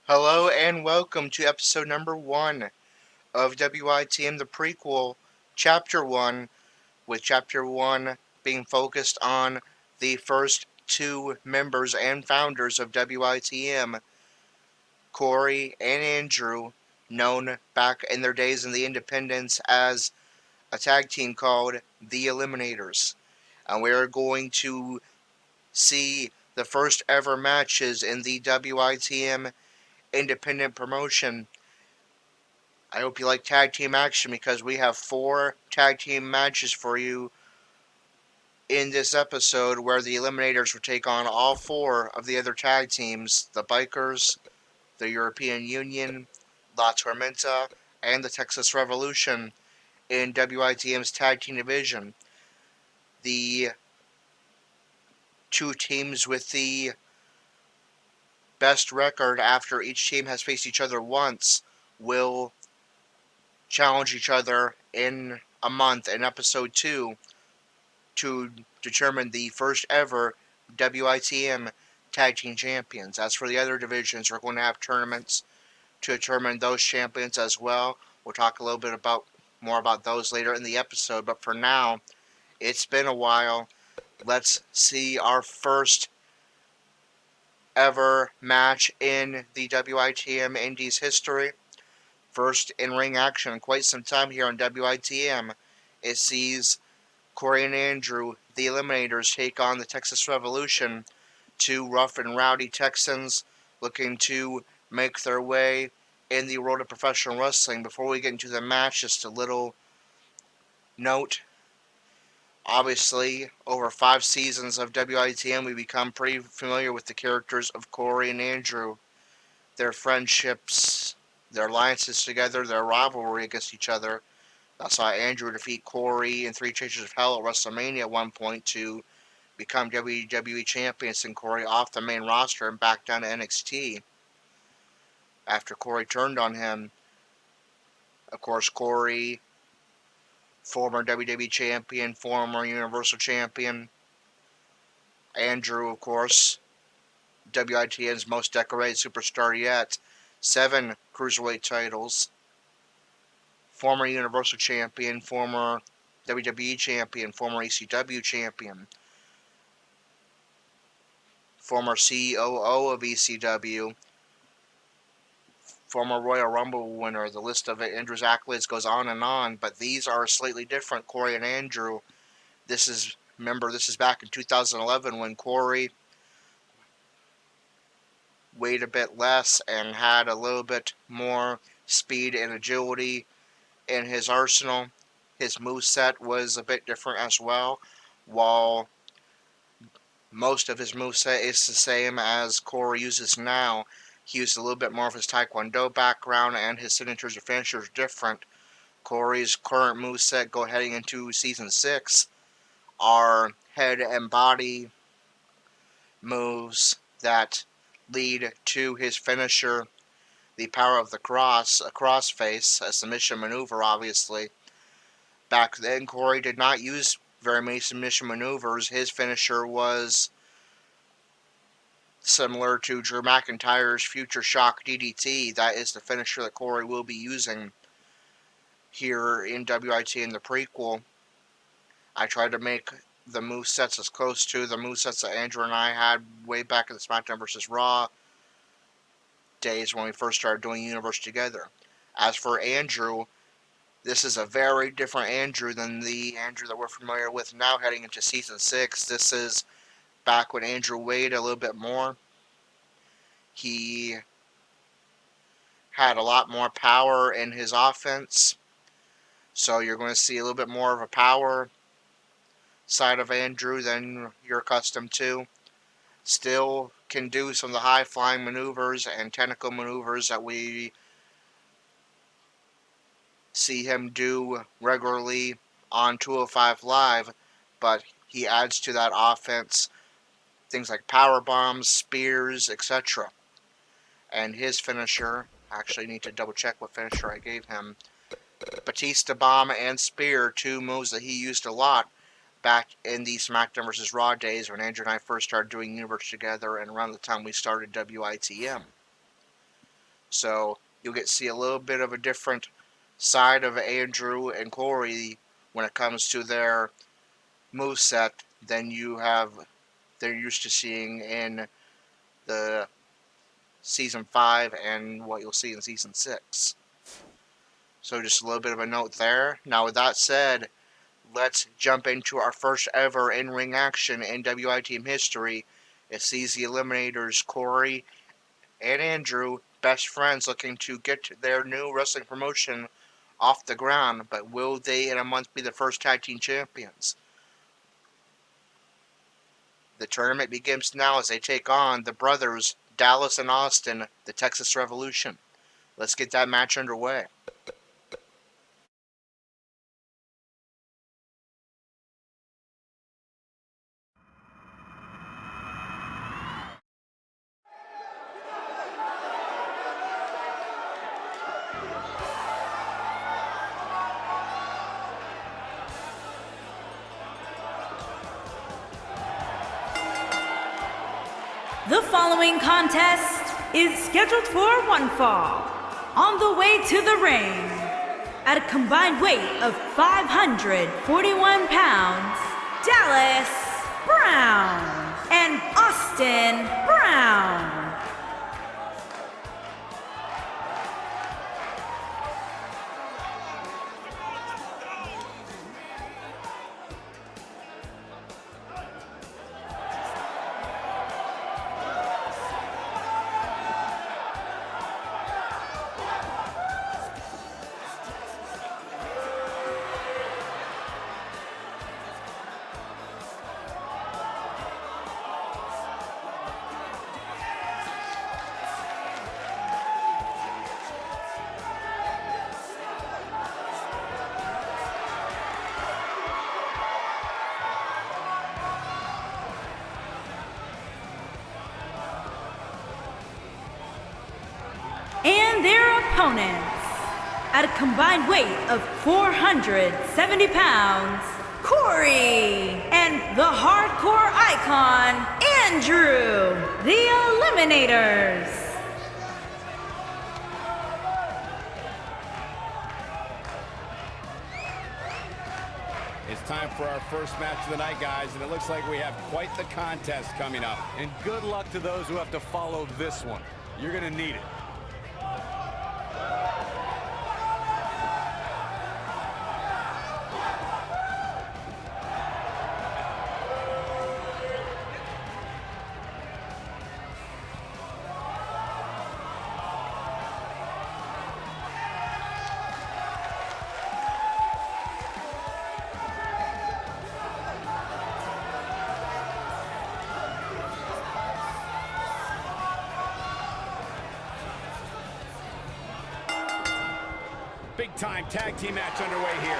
Hello and welcome to episode number 1 of WITM the Prequel, Chapter 1, with Chapter 1 being focused on the first two members and founders of WITM, Corey and Andrew, known back in their days in the Independents as a tag team called the Eliminators. And we are going to see the first ever matches in the WITM independent promotion. I hope you like tag team action because we have 4 tag team matches for you in this episode where the Eliminators will take on all 4 of the other tag teams, the Bikers, the European Union, La Tormenta, and the Texas Revolution in WITM's tag team division. The 2 teams with the best record after each team has faced each other once will challenge each other in a month in episode 2 to determine the first ever WITM Tag Team Champions. As for the other divisions, we're going to have tournaments to determine those champions as well. We'll talk a little bit more about those later in the episode, but for now, it's been a while. Let's see our first ever match in the WITM Indies history. First in ring action in quite some time here on WITM. It sees Corey and Andrew, the Eliminators, take on the Texas Revolution, 2 rough and rowdy Texans looking to make their way in the world of professional wrestling. Before we get into the match, just a little note. Obviously, over 5 seasons of WITM, we become pretty familiar with the characters of Corey and Andrew, their friendships, their alliances together, their rivalry against each other. I saw Andrew defeat Corey in 3 Chases of Hell at WrestleMania at one point to become WWE Champion, send Corey off the main roster and back down to NXT after Corey turned on him. Of course, Corey, former WWE Champion, former Universal Champion. Andrew, of course, WITN's most decorated superstar yet. 7 Cruiserweight titles. Former Universal Champion, former WWE Champion, former ECW Champion, former COO of ECW, former Royal Rumble winner. The list of Andrew's accolades goes on and on, but these are slightly different. Corey and Andrew. This is back in 2011 when Corey weighed a bit less and had a little bit more speed and agility in his arsenal. His moveset was a bit different as well, while most of his moveset is the same as Corey uses now. He used a little bit more of his Taekwondo background, and his signatures and finishers are different. Corey's current moveset heading into Season 6 are head and body moves that lead to his finisher, the power of the cross, a crossface, a submission maneuver, obviously. Back then, Corey did not use very many submission maneuvers. His finisher was similar to Drew McIntyre's Future Shock DDT. That is the finisher that Corey will be using here in WIT in the prequel. I tried to make the movesets as close to the movesets that Andrew and I had way back in the SmackDown vs. Raw days when we first started doing Universe together. As for Andrew, this is a very different Andrew than the Andrew that we're familiar with now heading into Season 6. This is back when Andrew weighed a little bit more. He had a lot more power in his offense. So you're going to see a little bit more of a power side of Andrew than you're accustomed to. Still can do some of the high flying maneuvers and technical maneuvers that we see him do regularly on 205 Live, but he adds to that offense things like power bombs, spears, etc. And his finisher, actually need to double check what finisher I gave him. Batista Bomb and Spear, 2 moves that he used a lot back in the SmackDown vs. Raw days when Andrew and I first started doing Universe together and around the time we started WITM. So you'll get to see a little bit of a different side of Andrew and Corey when it comes to their moveset than they're used to seeing in the season 5 and what you'll see in season 6. So just a little bit of a note there. Now with that said, let's jump into our first ever in-ring action in WITM history. It sees the Eliminators, Corey and Andrew, best friends, looking to get their new wrestling promotion off the ground, but will they in a month be the first tag team champions? The tournament begins now as they take on the brothers, Dallas and Austin, the Texas Revolution. Let's get that match underway. The following contest is scheduled for one fall. On the way to the ring, at a combined weight of 541 pounds, Dallas Brown and Austin Brown. And their opponents, at a combined weight of 470 pounds, Corey and the hardcore icon, Andrew, the Eliminators. It's time for our first match of the night, guys, and it looks like we have quite the contest coming up. And good luck to those who have to follow this one. You're going to need it. Big-time tag team match underway here.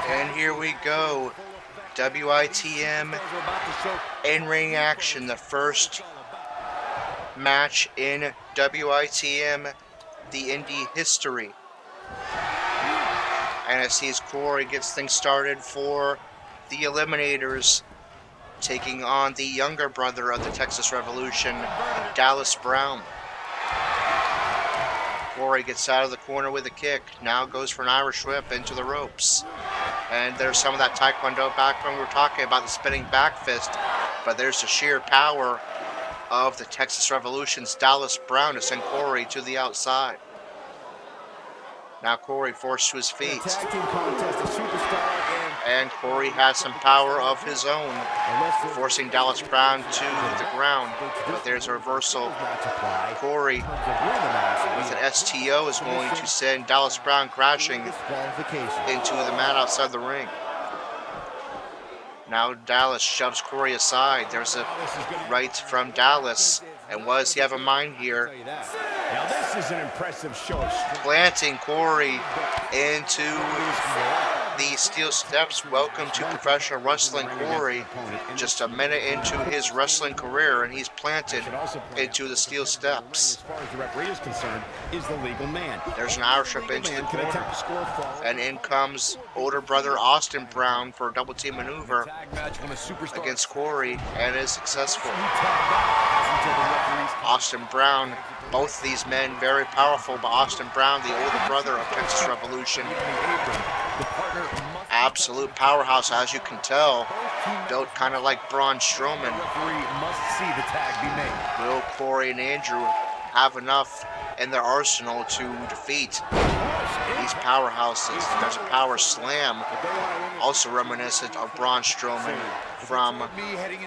And here we go. WITM in-ring action. The first match in WITM, the indie history. And as sees Corey gets things started for the Eliminators, taking on the younger brother of the Texas Revolution, Dallas Brown. Corey gets out of the corner with a kick, now goes for an Irish whip into the ropes. And there's some of that Taekwondo back when we were talking about the spinning back fist, but there's the sheer power of the Texas Revolution's Dallas Brown to send Corey to the outside. Now Corey forced to his feet. Tag team contest, a superstar and Corey has some power of his own, forcing Dallas Brown to the ground. But there's a reversal. Corey, with an STO, is going to send Dallas Brown crashing into the mat outside the ring. Now Dallas shoves Corey aside. There's a right from Dallas. And what does he have in mind here? Now this is an impressive show of strength. Planting Corey into the steel steps. Welcome to professional wrestling, Corey. Just a minute into his wrestling career, and he's planted into the steel steps. As far as the referee is concerned, is the legal man. There's an Irish whip into the corner, and in comes older brother Austin Brown for a double team maneuver against Corey, and is successful. Austin Brown, both these men very powerful, but Austin Brown, the older brother of Texas Revolution, absolute powerhouse, as you can tell, built kind of like Braun Strowman. Will Corey and Andrew have enough in their arsenal to defeat these powerhouses? There's a power slam, also reminiscent of Braun Strowman from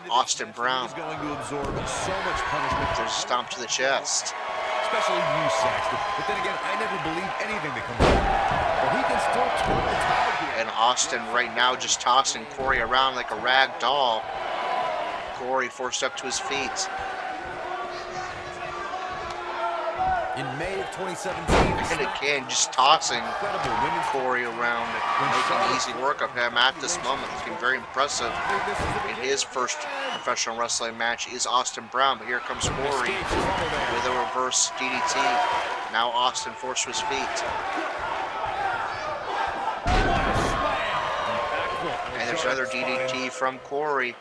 Austin Brown. There's a stomp to the chest. Especially you, Saxton. But then again, I never believe anything that comes out. But he can still turn the tide here. And Austin right now just tossing Corey around like a rag doll. Corey forced up to his feet. In May of 2017, And again, just tossing Corey around, making easy work of him at this moment. Looking very impressive. In his first professional wrestling match is Austin Brown, but here comes Corey with a reverse DDT. Now Austin forced to his feet. And there's another DDT from Corey.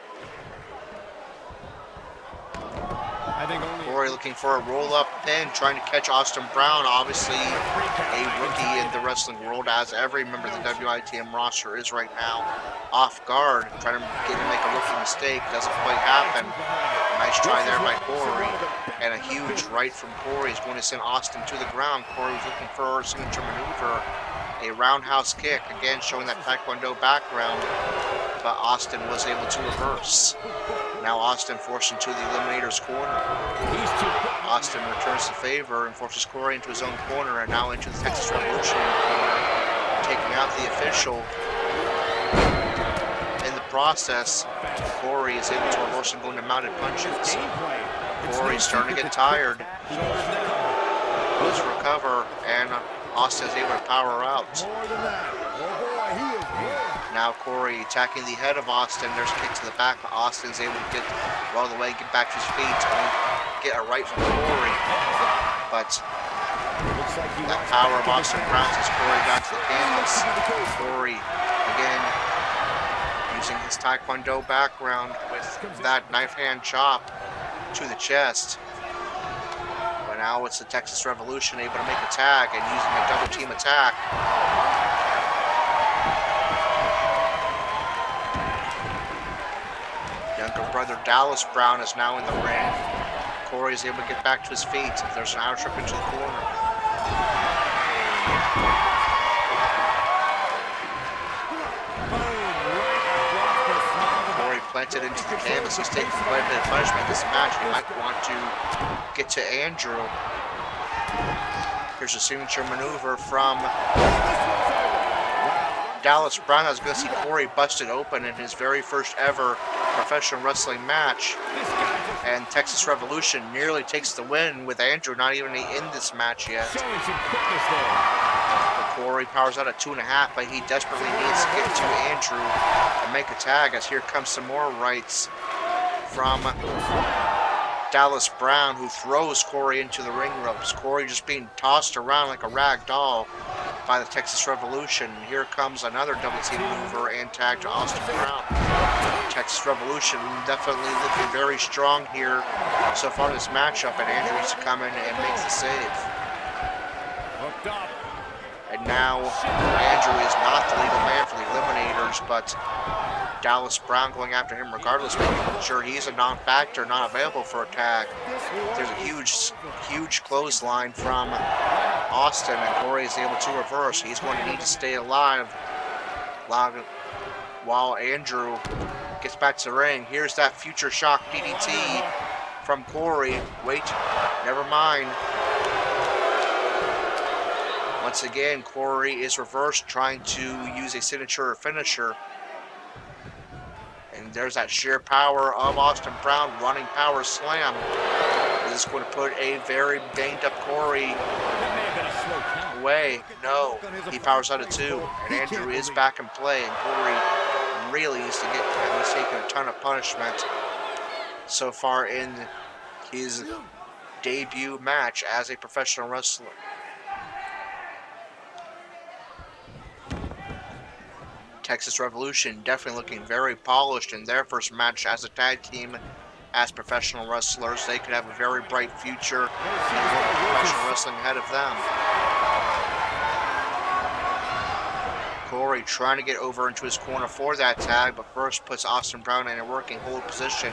Corey looking for a roll-up pin, trying to catch Austin Brown, obviously a rookie in the wrestling world, as every member of the WITM roster is right now, off guard, trying to get him to make a rookie mistake. Doesn't quite happen. Nice try there by Corey, and a huge right from Corey is going to send Austin to the ground. Corey was looking for a signature maneuver, a roundhouse kick, again showing that Taekwondo background, but Austin was able to reverse. Now Austin forced into the Eliminator's corner. Austin returns the favor and forces Corey into his own corner, and now into the Texas Revolution corner, taking out the official. In the process, Corey is able to reverse and go into mounted punches. Corey's starting to get tired. Goes to recover, and Austin is able to power out. Now Corey attacking the head of Austin. There's a kick to the back, but Austin's able to get all the way, get back to his feet, and get a right from Corey. But that power of Austin Brown sends Corey down to the canvas. Corey, again, using his Taekwondo background with that knife hand chop to the chest. But now it's the Texas Revolution able to make a tag and using a double team attack. Younger brother Dallas Brown is now in the ring. Corey is able to get back to his feet. There's an Irish whip into the corner. Corey planted into the canvas. He's taking quite a bit of punishment this match. He might want to get to Andrew. Here's a signature maneuver from Dallas Brown. I was going to see Corey busted open in his very first ever professional wrestling match, and Texas Revolution nearly takes the win with Andrew not even in this match yet. But Corey powers out at 2.5, but he desperately needs to get to Andrew and make a tag, as here comes some more rights from Dallas Brown, who throws Corey into the ring ropes. Corey just being tossed around like a rag doll by the Texas Revolution. Here comes another double team maneuver and tag to Austin Brown. Texas Revolution definitely looking very strong here so far in this matchup, and Andrew needs to come in and make the save. And now Andrew is not the legal man for the Eliminators, but Dallas Brown going after him regardless, making sure he's a non-factor, not available for a tag. There's a huge clothesline from Austin, and Corey is able to reverse. He's going to need to stay alive while Andrew gets back to the ring. Here's that future shock DDT from Corey. Wait, never mind. Once again, Corey is reversed, trying to use a signature finisher. And there's that sheer power of Austin Brown, running power slam. Is this going to put a very banged up Corey away? No. He powers out at 2. And Andrew is back in play. And Corey really needs to get him. He's taking a ton of punishment so far in his debut match as a professional wrestler. Texas Revolution definitely looking very polished in their first match as a tag team as professional wrestlers. They could have a very bright future in professional wrestling ahead of them. Corey trying to get over into his corner for that tag, but first puts Austin Brown in a working hold position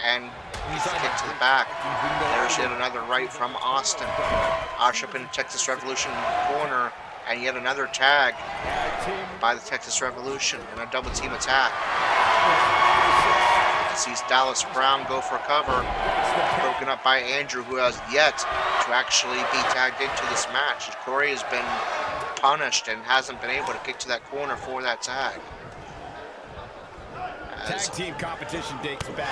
and gets a kick to the back. There's yet another right from Austin. Usher up in the Texas Revolution corner, and yet another tag by the Texas Revolution and a double team attack. Sees Dallas Brown go for cover, broken up by Andrew, who has yet to actually be tagged into this match. Corey has been punished and hasn't been able to kick to that corner for that tag. Tag team competition dates back.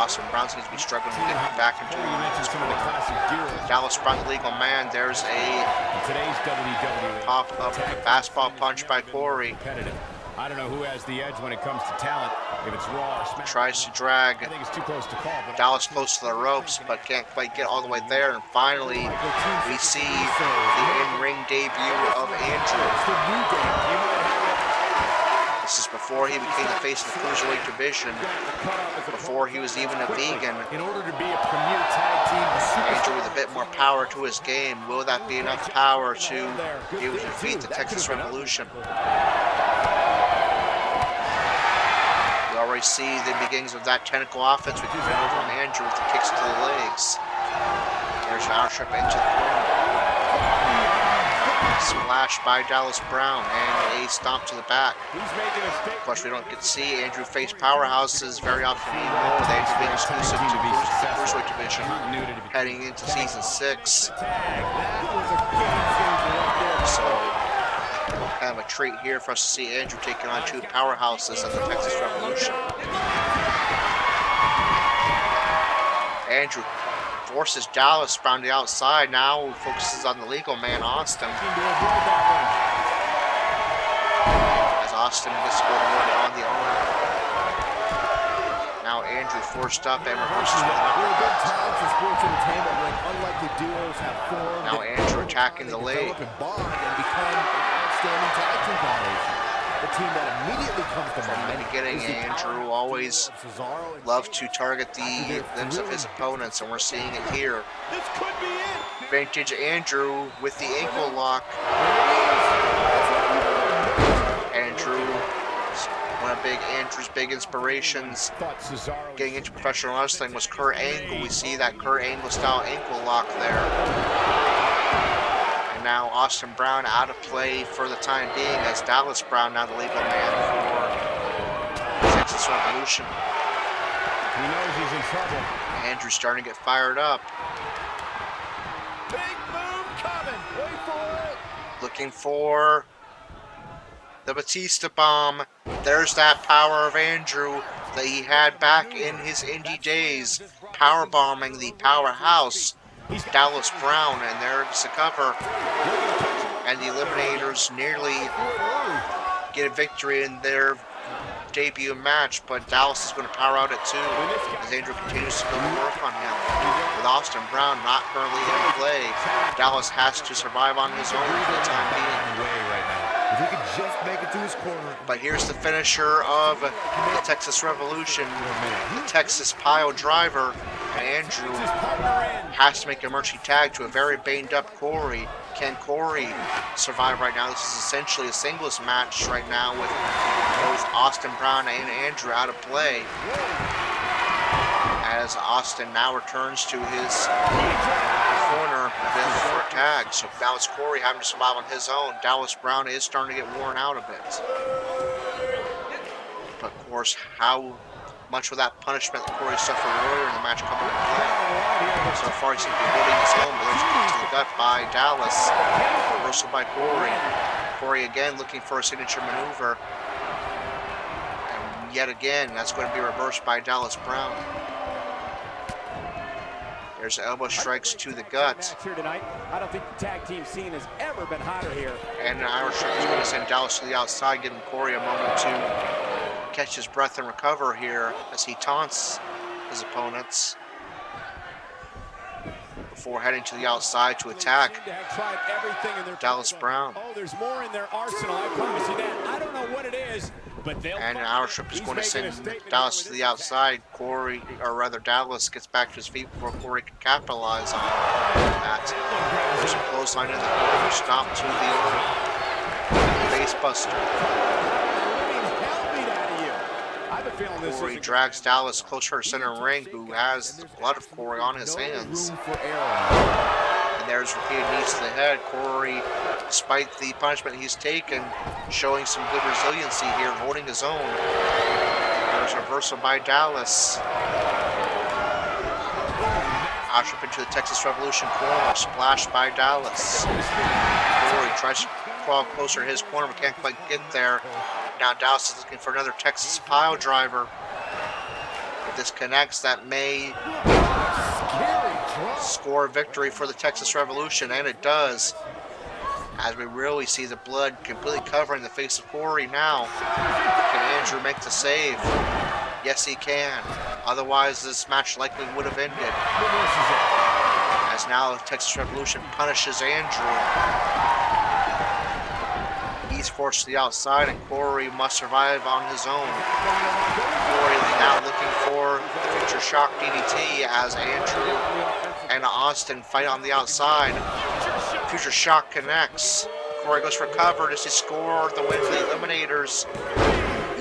Austin Brown seems to be struggling to get back into his corner. Dallas Brown, the legal man. There's a pop-up fastball punch by Corey. I don't know who has the edge when it comes to talent. If it's Raw or SmackDown. Tries to drag I think it's too close to call, but Dallas close to the ropes, but can't quite get all the way there. And finally, we see the in-ring debut of Andrew. This is before he became the face of the Cruiserweight division, before he was even a vegan. in order to be a premier tag team, Andrew with a bit more power to his game. Will that be enough power to be able to defeat the Texas Revolution? We already see the beginnings of that tentacle offense we can over from Andrew with the kicks to the legs. There's an arm trip into the corner. Splash by Dallas Brown and a stomp to the back. Of course, we don't get to see Andrew face powerhouses very often anymore. They've been exclusive to the Cruiserweight division heading into season 6. So, kind of a treat here for us to see Andrew taking on 2 powerhouses of the Texas Revolution. Andrew forces Dallas Brown to the outside. Now focuses on the legal man, Austin. As Austin gets to go to work on the owner. Now Andrew forced up and reverses with Now Andrew attacking the leg. The team that immediately comes to mind. From the beginning, Andrew always loved to target the limbs of his opponents, and we're seeing it here. this could be it. Vintage Andrew with the ankle lock. Andrew, one of Andrew's big inspirations getting into professional wrestling was Kurt Angle. We see that Kurt Angle style ankle lock there. And now Austin Brown out of play for the time being as Dallas Brown now the legal man for Texas Revolution. He knows he's in trouble. Andrew's starting to get fired up. Big move coming. Wait for it. Looking for the Batista bomb. There's that power of Andrew that he had back in his indie days. Power bombing the powerhouse Dallas Brown, and there's the cover. And the Eliminators nearly get a victory in their debut match, but Dallas is going to power out at 2 as Andrew continues to go to work on him. With Austin Brown not currently in play, Dallas has to survive on his own for the time being. If he could just make it to his corner. But here's the finisher of the Texas Revolution, the Texas Pile Driver, and Andrew has to make a mercy tag to a very banged up Corey. Can Corey survive right now? This is essentially a singles match right now with both Austin Brown and Andrew out of play. As Austin now returns to his corner available for a tag. So now it's Corey having to survive on his own. Dallas Brown is starting to get worn out a bit. But of course, how much of that punishment that Corey suffered earlier in the match coming into play? So far he seems to be holding his own, but there's a kick to the gut by Dallas. Reversal by Corey. Corey again looking for a signature maneuver. And yet again, that's going to be reversed by Dallas Brown. There's elbow strikes to the gut. Here tonight. I don't think the tag team scene has ever been hotter here. And an Irish Whip is going to send Dallas to the outside, giving Corey a moment to catch his breath and recover here as he taunts his opponents before heading to the outside to attack Dallas Brown. Oh, there's more in their arsenal, I promise you that. I don't know what it is, but they'll and an Irish Whip is going to send Dallas to the outside. Corey, or rather Dallas, gets back to his feet before Corey can capitalize on that. There's a clothesline in the corner, stop to the face buster. Corey drags Dallas closer to center ring, who has a lot of Corey on his hands. And there's repeated knees to the head. Corey, despite the punishment he's taken, showing some good resiliency here, holding his own. There's a reversal by Dallas. Usher up into the Texas Revolution corner, splashed by Dallas. Corey tries to crawl closer to his corner, but can't quite get there. Now Dallas is looking for another Texas pile driver. If this connects, that may score a victory for the Texas Revolution, and it does. As we really see the blood completely covering the face of Corey now. Can Andrew make the save? Yes, he can. Otherwise, this match likely would have ended. As now the Texas Revolution punishes Andrew. He's forced to the outside, and Corey must survive on his own. Corey now looking for the future shock DDT as Andrew and Austin fight on the outside. Future shock connects. Corey goes for cover. Does he score the win for the Eliminators?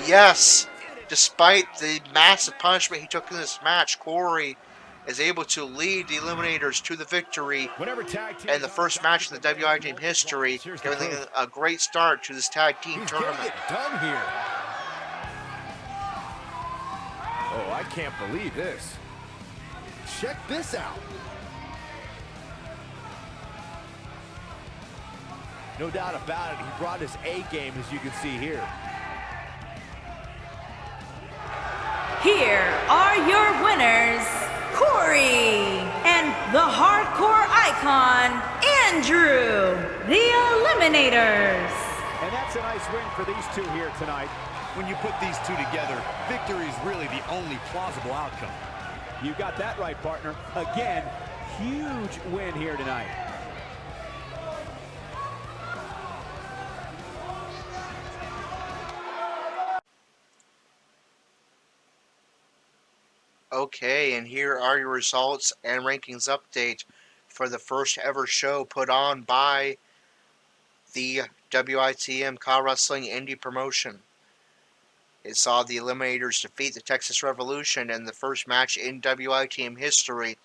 Yes! Despite the massive punishment he took in this match, Corey is able to lead the Eliminators to the victory and the first match in the WI Team history, giving them a great start to this tag team tournament. Done here. Oh, I can't believe this. Check this out. No doubt about it, he brought his A game, as you can see here. Here are your winners, Corey, and the hardcore icon, Andrew, the Eliminators. And that's a nice win for these two here tonight. When you put these two together, victory is really the only plausible outcome. You got that right, partner. Again, huge win here tonight. Okay, and here are your results and rankings update for the first ever show put on by the WITM Car Wrestling Indie Promotion. It saw the Eliminators defeat the Texas Revolution in the first match in WITM history.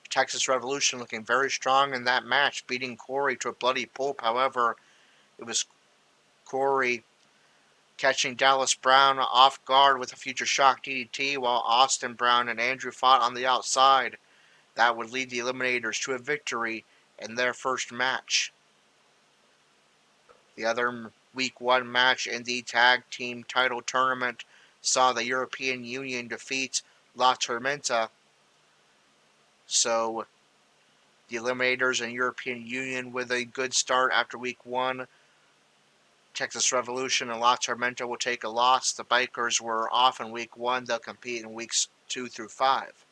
Texas Revolution looking very strong in that match, beating Corey to a bloody pulp. However, it was Corey catching Dallas Brown off guard with a future shock DDT, while Austin Brown and Andrew fought on the outside. That would lead the Eliminators to a victory in their first match. The other Week 1 match in the Tag Team Title Tournament saw the European Union defeat La Tormenta. So, the Eliminators and European Union with a good start after Week 1. Texas Revolution and La Tormenta will take a loss. The Bikers were off in Week 1. They'll compete in Weeks 2 through 5.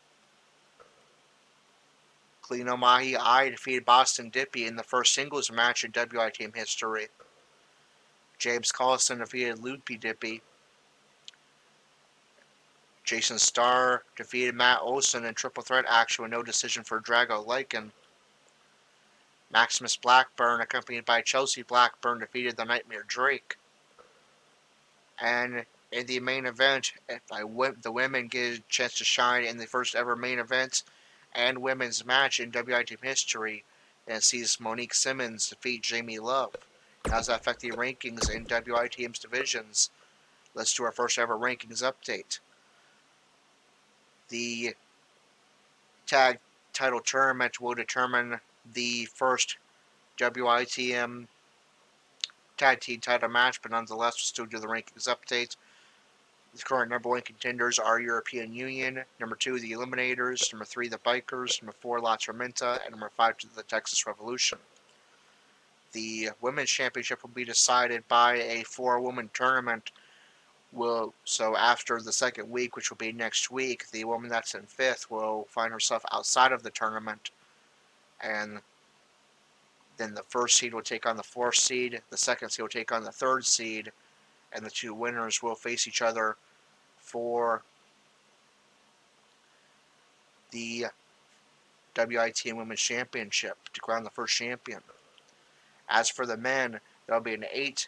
Klino Mahi I defeated Boston Dippy in the first singles match in WI Team history. James Collison defeated Loopy Dippy. Jason Starr defeated Matt Olson in triple threat action with no decision for Drago Lycan. Maximus Blackburn, accompanied by Chelsea Blackburn, defeated the Nightmare Drake. And in the main event, the women get a chance to shine in the first ever main event and women's match in WI Team history, and it sees Monique Simmons defeat Jamie Love. How does that affect the rankings in WI Team's divisions? Let's do our first ever rankings update. The tag title tournament will determine the first WITM tag team title match, but nonetheless we'll still do the rankings update. The current number 1 contenders are European Union, number 2 the Eliminators, number 3 the Bikers, number 4 La Tormenta, and number 5 the Texas Revolution. The Women's Championship will be decided by a 4-woman tournament. So after the second week, which will be next week, the woman that's in 5th will find herself outside of the tournament, and then the first seed will take on the 4th seed, the second seed will take on the 3rd seed, and the 2 winners will face each other for the WITM Women's Championship to crown the first champion. As for the men, there'll be an 8.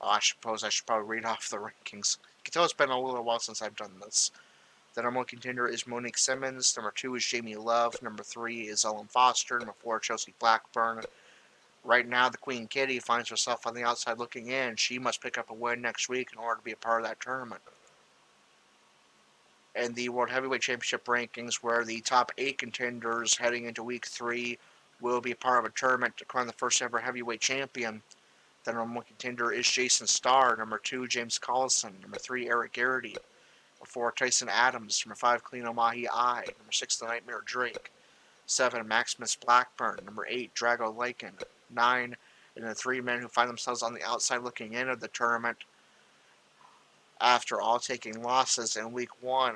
I suppose I should probably read off the rankings. You can tell it's been a little while since I've done this. The number 1 contender is Monique Simmons. Number 2 is Jamie Love. Number 3 is Ellen Foster. Number 4, Chelsea Blackburn. Right now, the Queen Kitty finds herself on the outside looking in. She must pick up a win next week in order to be a part of that tournament. And the World Heavyweight Championship rankings, where the top 8 contenders heading into Week 3 will be part of a tournament to crown the first ever heavyweight champion. The number 1 contender is Jason Starr. Number 2, James Collison. Number 3, Eric Garrity. Number 4, Tyson Adams. Number 5, Kalino Mahi-I. Number 6, The Nightmare Drake. 7, Maximus Blackburn. Number 8, Drago Lycan. 9, and the 3 men who find themselves on the outside looking in of the tournament after all taking losses in Week 1.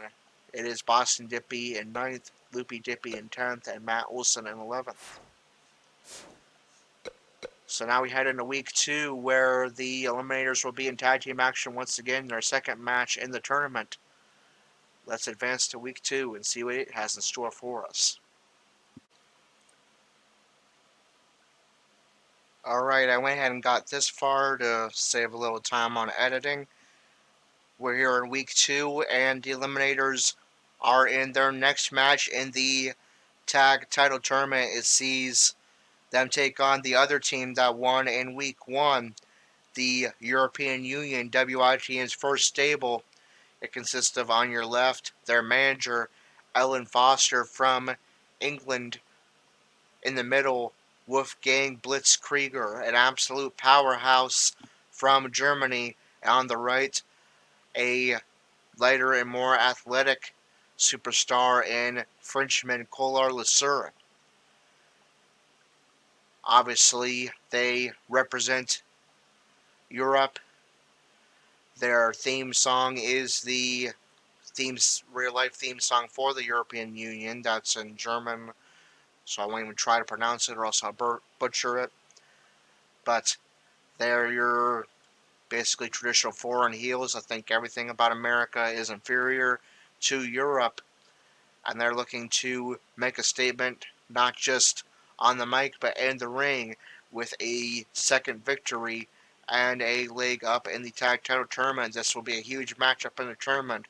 It is Boston Dippy in 9th, Loopy Dippy in 10th, and Matt Olson in 11th. So now we head into Week 2, where the Eliminators will be in tag team action once again, their second match in the tournament. Let's advance to Week 2 and see what it has in store for us. Alright, I went ahead and got this far to save a little time on editing. We're here in Week 2, and the Eliminators are in their next match in the tag title tournament. It sees them take on the other team that won in Week 1, the European Union, WITM's first stable. It consists of, on your left, their manager, Ellen Foster from England. In the middle, Wolfgang Blitzkrieger, an absolute powerhouse from Germany. And on the right, a lighter and more athletic superstar in Frenchman Collard Lesur. Obviously, they represent Europe. Their theme song is the real-life theme song for the European Union. That's in German, so I won't even try to pronounce it or else I'll butcher it. But they're your basically traditional foreign heels. I think everything about America is inferior to Europe, and they're looking to make a statement not just on the mic but in the ring with a second victory and a leg up in the tag title tournament. This will be a huge matchup in the tournament,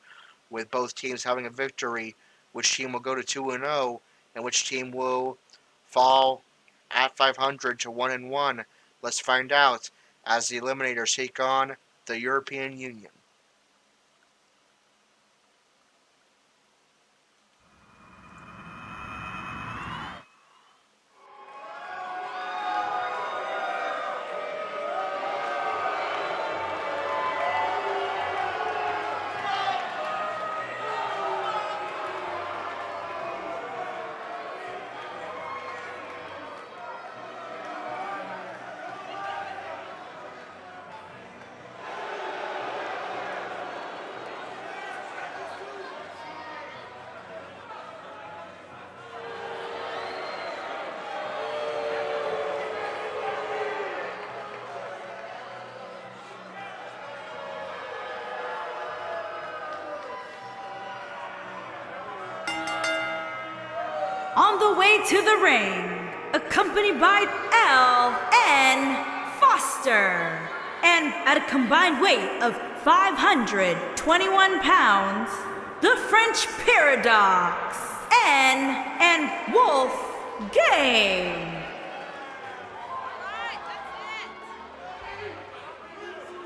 with both teams having a victory. Which team will go to 2-0, and which team will fall at 500 to 1-1? Let's find out as the Eliminators take on the European Union. On the way to the ring, accompanied by L.N. Foster, and at a combined weight of 521 pounds, the French Paradox, N and Wolf Gang.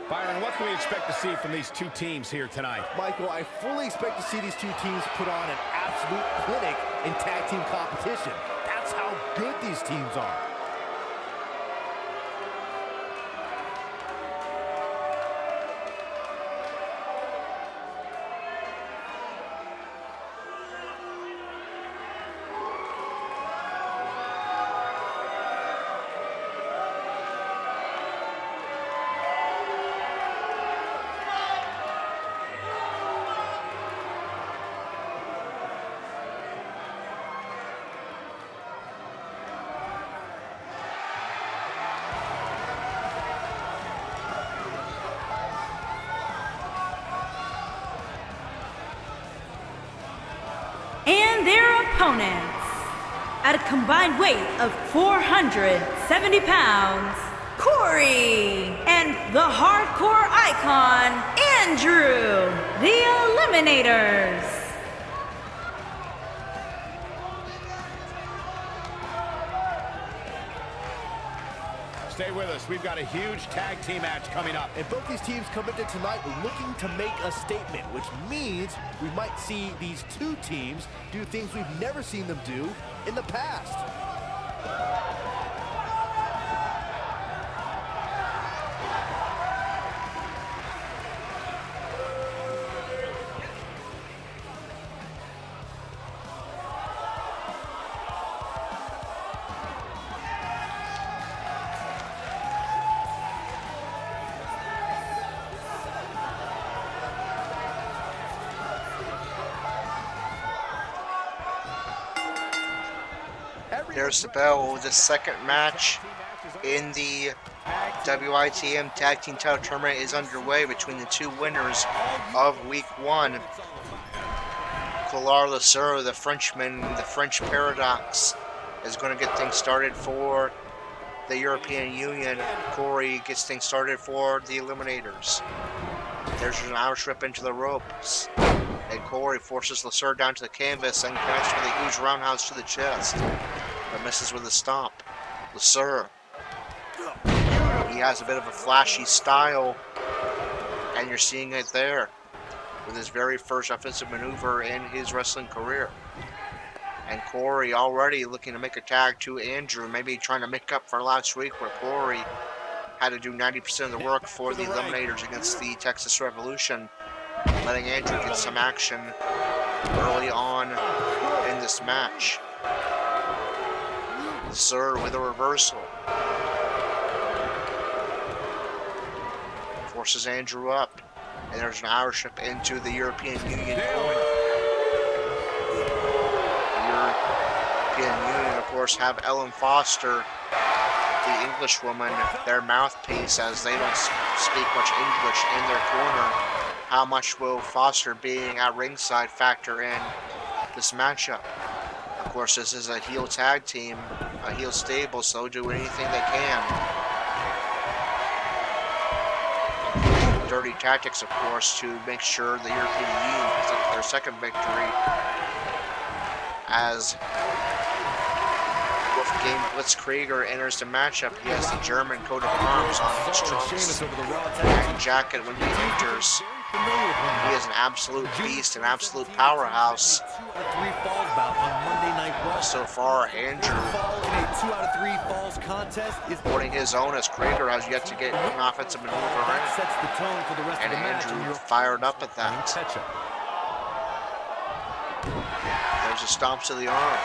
Byron, what can we expect to see from these two teams here tonight? Michael, I fully expect to see these two teams put on an absolute clinic in tag team competition. That's how good these teams are. opponents. At a combined weight of 470 pounds, Corey and the hardcore icon, Andrew, the Eliminators. Stay with us. We've got a huge tag team match coming up. And both these teams come into tonight looking to make a statement, which means we might see these two teams do things we've never seen them do in the past. There's the bell. The second match in the WITM Tag Team Title Tournament is underway between the two winners of Week 1. Colar Lasser, the Frenchman, the French Paradox, is going to get things started for the European Union. Corey gets things started for the Eliminators. There's an Irish rip into the ropes. And Corey forces Lasser down to the canvas and connects with a huge roundhouse to the chest. But misses with a stomp. Lasser. He has a bit of a flashy style. And you're seeing it there. With his very first offensive maneuver in his wrestling career. And Corey already looking to make a tag to Andrew. Maybe trying to make up for last week where Corey had to do 90% of the work for the Eliminators against the Texas Revolution. Letting Andrew get some action early on in this match. Sir with a reversal. Forces Andrew up. And there's an Irish whip into the European Union coin. The European Union, of course, have Ellen Foster, the Englishwoman, their mouthpiece, as they don't speak much English in their corner. How much will Foster being at ringside factor in this matchup? Of course, this is a heel tag team, a heel stable, so they'll do anything they can. Dirty tactics, of course, to make sure the European Union gets their second victory. As Wolfgang Blitzkrieger enters the matchup, he has the German coat of arms on his trunks and jacket when he enters. He is an absolute beast, an absolute powerhouse. So far, Andrew holding his own as Krieger has yet to get an offensive maneuver in. And Andrew fired up at that. There's a stomp to the arm.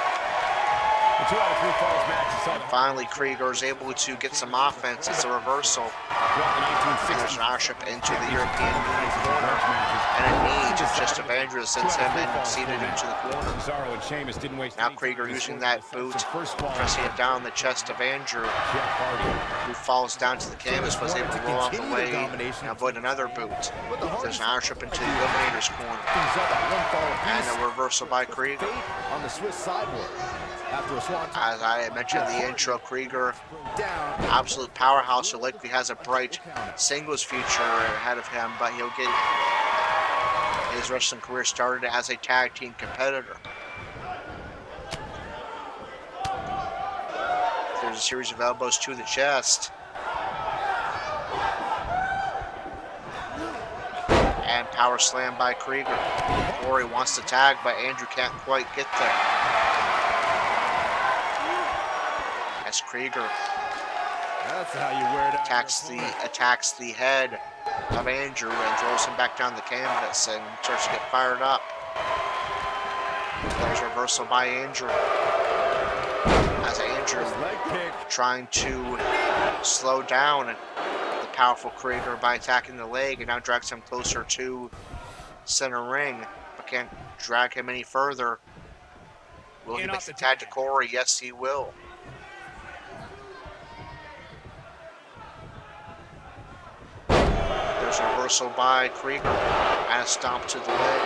And finally, Krieger is able to get some offense. It's a reversal. And there's an Irish whip into the European Union corner. And a knee to chest of Andrew sends him in seated into the corner. Now Krieger using that boot, pressing it down the chest of Andrew, who falls down to the canvas, was able to roll out the way and avoid another boot. There's an Irish whip into the Eliminator's corner. And a reversal by Krieger. On the Swiss sideboard. As I mentioned in the intro, Krieger, absolute powerhouse, who likely has a bright singles future ahead of him, but he'll get his wrestling career started as a tag team competitor. There's a series of elbows to the chest. And power slam by Krieger. Corey wants to tag, but Andrew can't quite get there. As Krieger attacks the head of Andrew and throws him back down the canvas and starts to get fired up. There's a reversal by Andrew. As Andrew trying to slow down the powerful Krieger by attacking the leg, and now drags him closer to center ring, but can't drag him any further. Will he make the tag to Corey? Yes, he will. There's a reversal by Krieger and a stomp to the leg.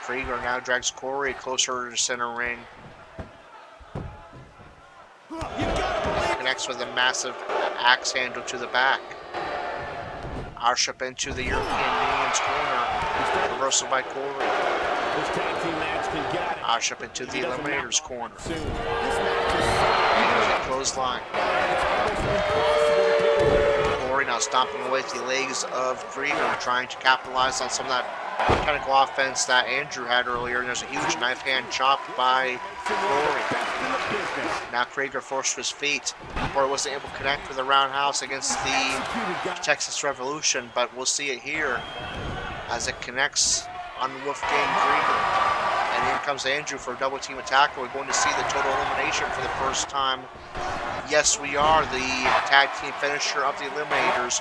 Krieger now drags Corey closer to the center ring. Connects with a massive axe handle to the back. Roush up into the European Union's corner. Reversal by Corey. This tag team match can get out of Roush up into the Eliminator's corner. soon. Clothesline. Corey now stomping away at the legs of Krieger, trying to capitalize on some of that technical offense that Andrew had earlier. And there's a huge knife hand chop by Corey. Now Krieger forced to his feet. Corey wasn't able to connect with the roundhouse against the Texas Revolution, but we'll see it here as it connects on Wolfgang Krieger. And in comes Andrew for a double team attack. We're going to see the total elimination for the first time. Yes, we are the tag team finisher of the Eliminators.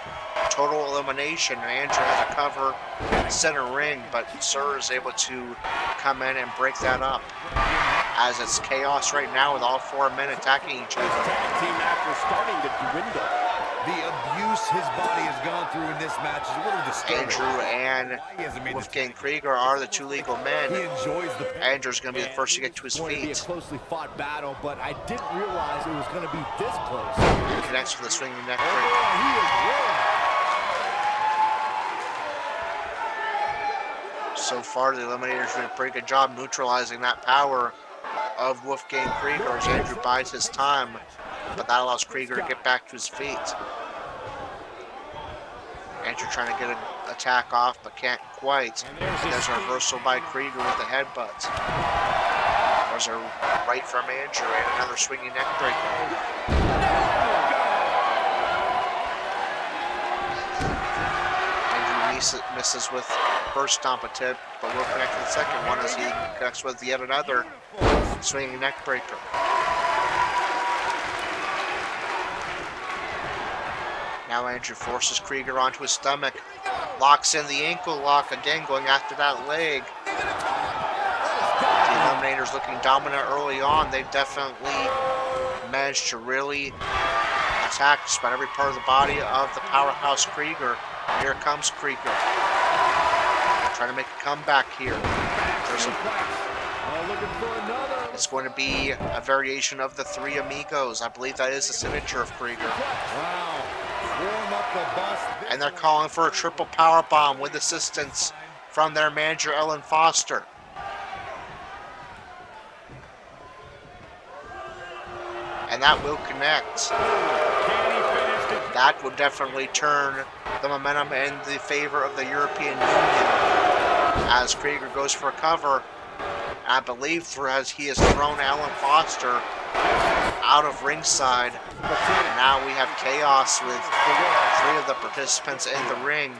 Total elimination. And Andrew has a cover center ring, but Sir is able to come in and break that up. As it's chaos right now with all 4 men attacking each other. Tag team match was starting to dwindle. The abuse his body has gone through in this match is a little disturbing. Andrew and Wolfgang Krieger are the 2 legal men. He enjoys the pain. Andrew's going to be the first to get to his It's going to be a feet. closely fought battle, but I didn't realize it was going to be this close. He connects with a swinging neck breaker. He is rolling. So far, the Eliminators are doing a pretty good job neutralizing that power of Wolfgang Krieger as Andrew buys his time, but that allows Krieger to get back to his feet. Andrew trying to get an attack off, but can't quite. There's a reversal by Krieger with the headbutt. There's a right from Andrew and another swinging neck breaker. Andrew misses with first stomp attempt, but will connect to the second one as he connects with yet another swinging neck breaker. Now Andrew forces Krieger onto his stomach, locks in the ankle lock again, going after that leg. The Eliminators looking dominant early on. They've definitely managed to really attack just about every part of the body of the powerhouse Krieger. Here comes Krieger, trying to make a comeback here. It's going to be a variation of the Three Amigos. I believe that is the signature of Krieger. Wow. Warm up the bus. And they're calling for a triple power bomb with assistance from their manager, Ellen Foster. And that will connect. That will definitely turn the momentum in the favor of the European Union as Krieger goes for a cover. I believe as he has thrown Ellen Foster out of ringside. And now we have chaos with 3 of the participants in the ring.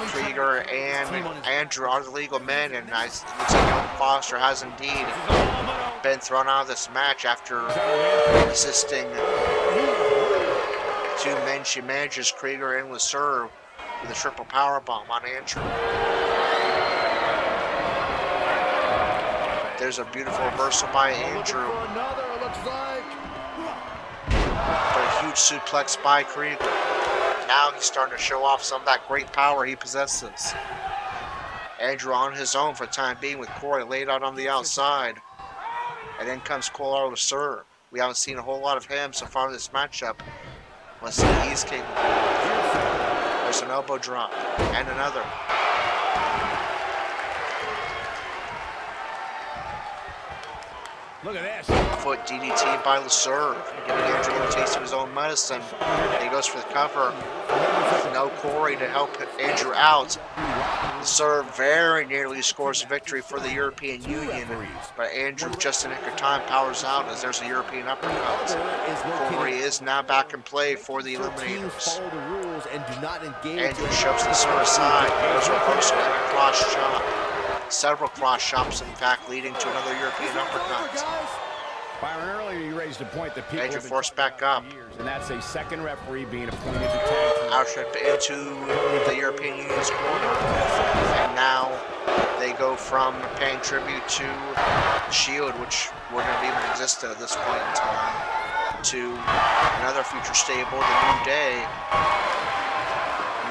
Krieger and Andrew are the legal men, and it looks like Ellen Foster has indeed been thrown out of this match after resisting 2 men she manages, Krieger and Lasser, with a triple powerbomb on Andrew. There's a beautiful reversal by Andrew. But a huge suplex by Krieger. Now he's starting to show off some of that great power he possesses. Andrew on his own for the time being with Corey laid out on the outside. And then comes Cole Lasser. We haven't seen a whole lot of him so far in this matchup. Let's see what he's capable of. There's an elbow drop. And another. Look at this. Foot DDT by Lasser, giving Andrew a taste of his own medicine. He goes for the cover. No Corey to help Andrew out. Lasser very nearly scores a victory for the European Union, but Andrew just in nick of time powers out as there's a European uppercut. Corey is now back in play for the Eliminators. Andrew shoves Lasser aside. There's a reversal and a cross chop. Several cross chops, in fact, leading to another European uppercut. Byron, earlier you raised a point that people Andrew have been forced talking back about up. for years, and that's a second referee being appointed to tag team. Outship into the European Union's corner. And now they go from paying tribute to Shield, which wouldn't have even existed at this point in time, to another future stable, the New Day,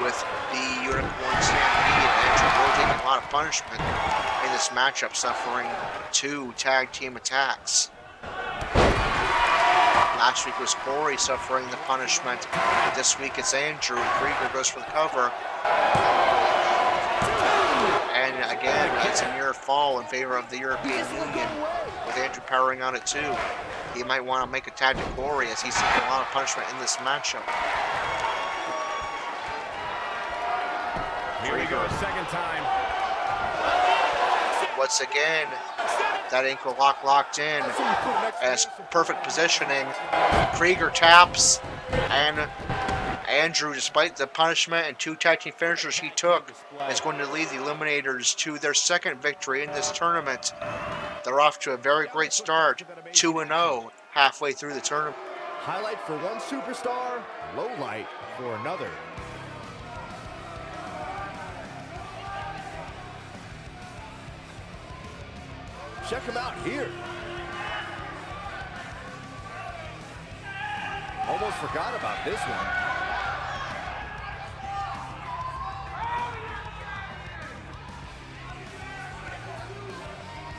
with the Unicorn Stampede. Andrew will taking a lot of punishment in this matchup, suffering 2 tag team attacks. Last week was Corey suffering the punishment. This week it's Andrew. Krieger goes for the cover. And again, it's a near fall in favor of the European Union, with Andrew powering on it too. He might want to make a tag to Corey, as he's taking a lot of punishment in this matchup. Here we go, a second time. Once again, that ankle lock locked in, as perfect positioning. Krieger taps, and Andrew, despite the punishment and 2 tag team finishers he took, is going to lead the Eliminators to their second victory in this tournament. They're off to a very great start, 2-0, halfway through the tournament. Highlight for one superstar, low light for another. Check him out here. Almost forgot about this one.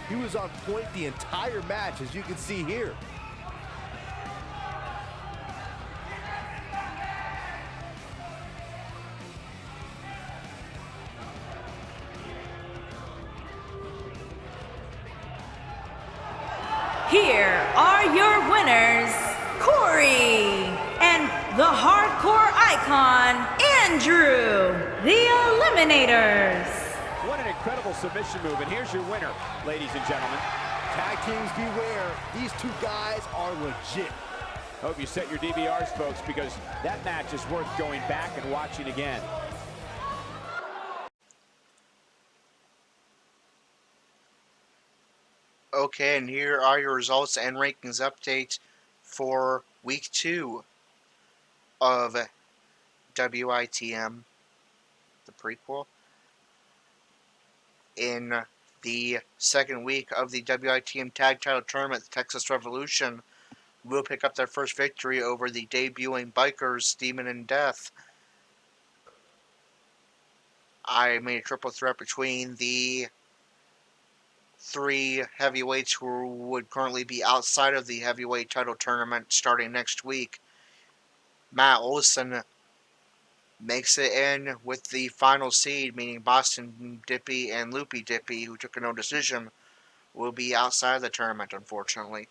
He was on point the entire match, as you can see here. Here are your winners, Corey, and the hardcore icon, Andrew, the Eliminators. What an incredible submission move, and here's your winner, ladies and gentlemen. Tag teams beware. These 2 guys are legit. Hope you set your DVRs, folks, because that match is worth going back and watching again. Okay, and here are your results and rankings updates for week 2 of WITM, the prequel. In the second week of the WITM Tag Title Tournament, the Texas Revolution will pick up their first victory over the debuting Bikers, Demon and Death. I made a triple threat between the 3 heavyweights who would currently be outside of the heavyweight title tournament starting next week. Matt Olson makes it in with the final seed, meaning Boston Dippy and Loopy Dippy, who took a no decision, will be outside the tournament, unfortunately.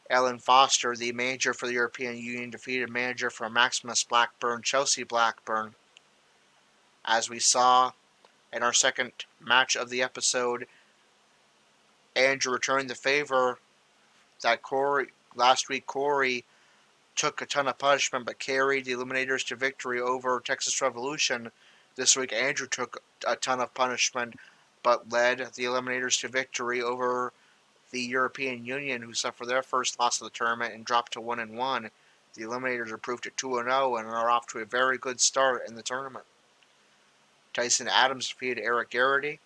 Ellen Foster, the manager for the European Union, defeated manager for Maximus Blackburn, Chelsea Blackburn. As we saw in our second match of the episode, Andrew returned the favor that last week Corey took a ton of punishment but carried the Eliminators to victory over Texas Revolution. This week Andrew took a ton of punishment but led the Eliminators to victory over the European Union, who suffered their first loss of the tournament and dropped to 1-1. The Eliminators improved to 2-0 and are off to a very good start in the tournament. Tyson Adams defeated Eric Garrity.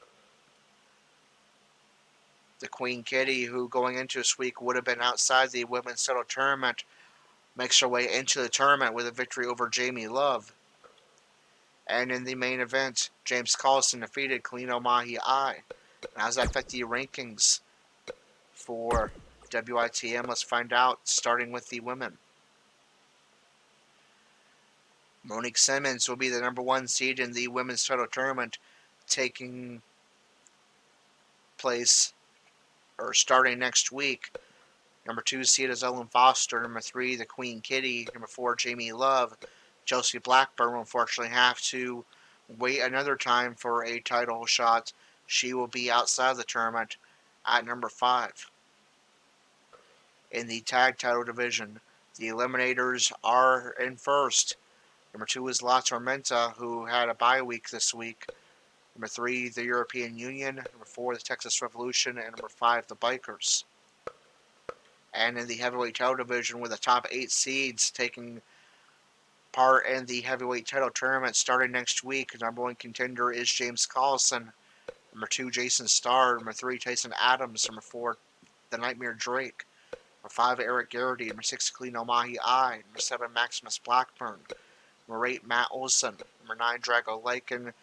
The Queen Kitty, who going into this week would have been outside the women's title tournament, makes her way into the tournament with a victory over Jamie Love. And in the main event, James Carlson defeated Kalino Mahi-I. How does that affect the rankings for WITM? Let's find out, starting with the women. Monique Simmons will be the number 1 seed in the women's title tournament, taking place, or starting next week. Number 2 seed is Ellen Foster. Number 3, the Queen Kitty. Number 4, Jamie Love. Chelsea Blackburn will unfortunately have to wait another time for a title shot. She will be outside the tournament at number 5. In the tag title division, the Eliminators are in first. Number 2 is La Tormenta, who had a bye week this week. Number 3, the European Union. Number 4, the Texas Revolution. And number 5, the Bikers. And in the heavyweight title division, with the top 8 seeds taking part in the heavyweight title tournament starting next week, number 1 contender is James Collison. Number 2, Jason Starr. Number 3, Tyson Adams. Number 4, the Nightmare Drake. Number 5, Eric Garrity. Number 6, Kalino Mahi-I. Number 7, Maximus Blackburn. Number 8, Matt Olson. Number 9, Drago Lycan.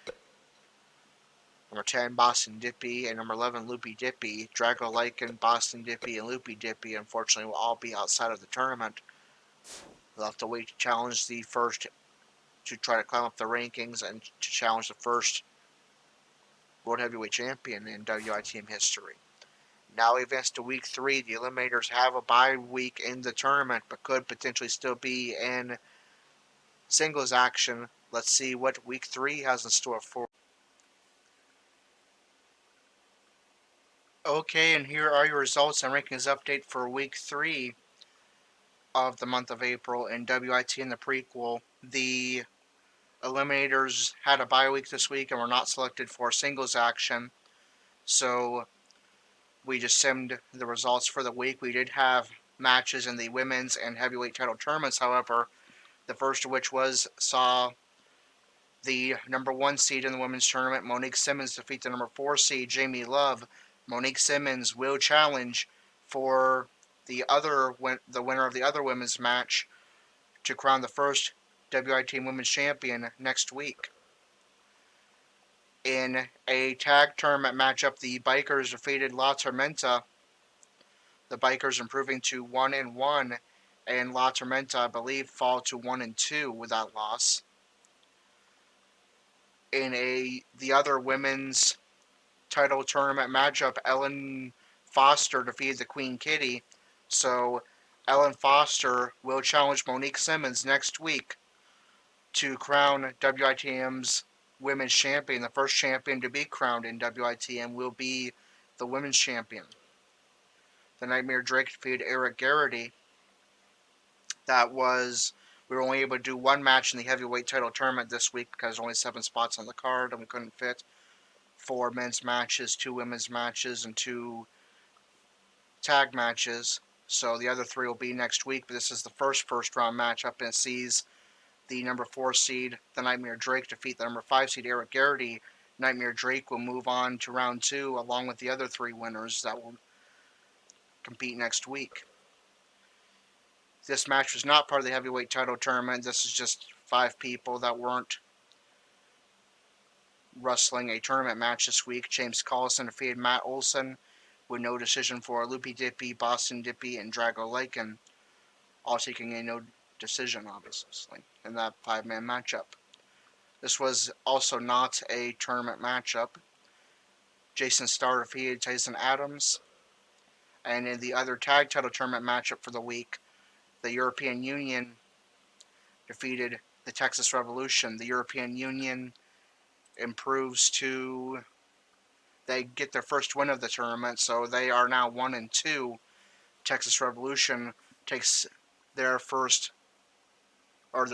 Number 10, Boston Dippy, and number 11, Loopy Dippy. Drago Lycan, Boston Dippy, and Loopy Dippy, unfortunately, will all be outside of the tournament. They'll have to wait to challenge the first, to try to climb up the rankings and to challenge the first World Heavyweight Champion in WITM history. Now we advance to week 3. The Eliminators have a bye week in the tournament, but could potentially still be in singles action. Let's see what week 3 has in store for. Okay, and here are your results and rankings update for week 3 of the month of April in WITM the Prequel. The Eliminators had a bye week this week and were not selected for singles action, so we just simmed the results for the week. We did have matches in the women's and heavyweight title tournaments, however, the first of which saw the number 1 seed in the women's tournament, Monique Simmons, defeat the number 4 seed, Jamie Love. Monique Simmons will challenge for the winner of the other women's match to crown the first WITM Women's Champion next week. In a tag tournament matchup, the Bikers defeated La Tormenta. The Bikers improving to 1-1, and La Tormenta, I believe, fall to 1-2 with that loss. In the other women's title tournament matchup, Ellen Foster defeated the Queen Kitty. So Ellen Foster will challenge Monique Simmons next week to crown WITM's women's champion. The first champion to be crowned in WITM will be the women's champion. The Nightmare Drake defeated Eric Garrity. We were only able to do one match in the heavyweight title tournament this week because there's only 7 spots on the card and we couldn't fit 4 men's matches, 2 women's matches, and 2 tag matches. So the other 3 will be next week, but this is the first round matchup, and it sees the number 4 seed, the Nightmare Drake, defeat the number 5 seed, Eric Garrity. Nightmare Drake will move on to round 2 along with the other 3 winners that will compete next week. This match was not part of the heavyweight title tournament. This is just 5 people that weren't wrestling a tournament match this week. James Collison defeated Matt Olson with no decision for Loopy Dippy, Boston Dippy, and Drago Lycan, all taking a no decision, obviously, in that 5-man matchup. This was also not a tournament matchup. Jason Starr defeated Tyson Adams. And in the other tag title tournament matchup for the week, the European Union defeated the Texas Revolution. The European Union improves to... They get their first win of the tournament, so they are now 1-2. Texas Revolution takes their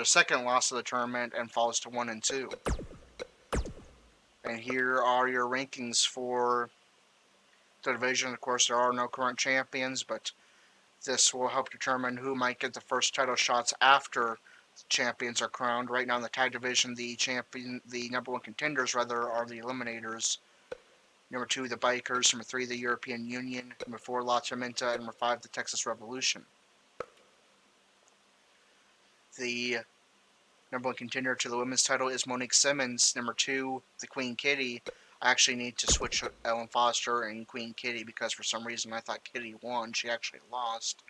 second loss of the tournament and falls to 1-2. And here are your rankings for the division. Of course, there are no current champions, but this will help determine who might get the first title shots after champions are crowned. Right now in the tag division, the number 1 contenders, are the Eliminators. Number 2, the Bikers. Number 3, the European Union. Number 4, La Tormenta. And number 5, the Texas Revolution. The number 1 contender to the women's title is Monique Simmons. Number 2, the Queen Kitty. I actually need to switch Ellen Foster and Queen Kitty because for some reason I thought Kitty won. She actually lost.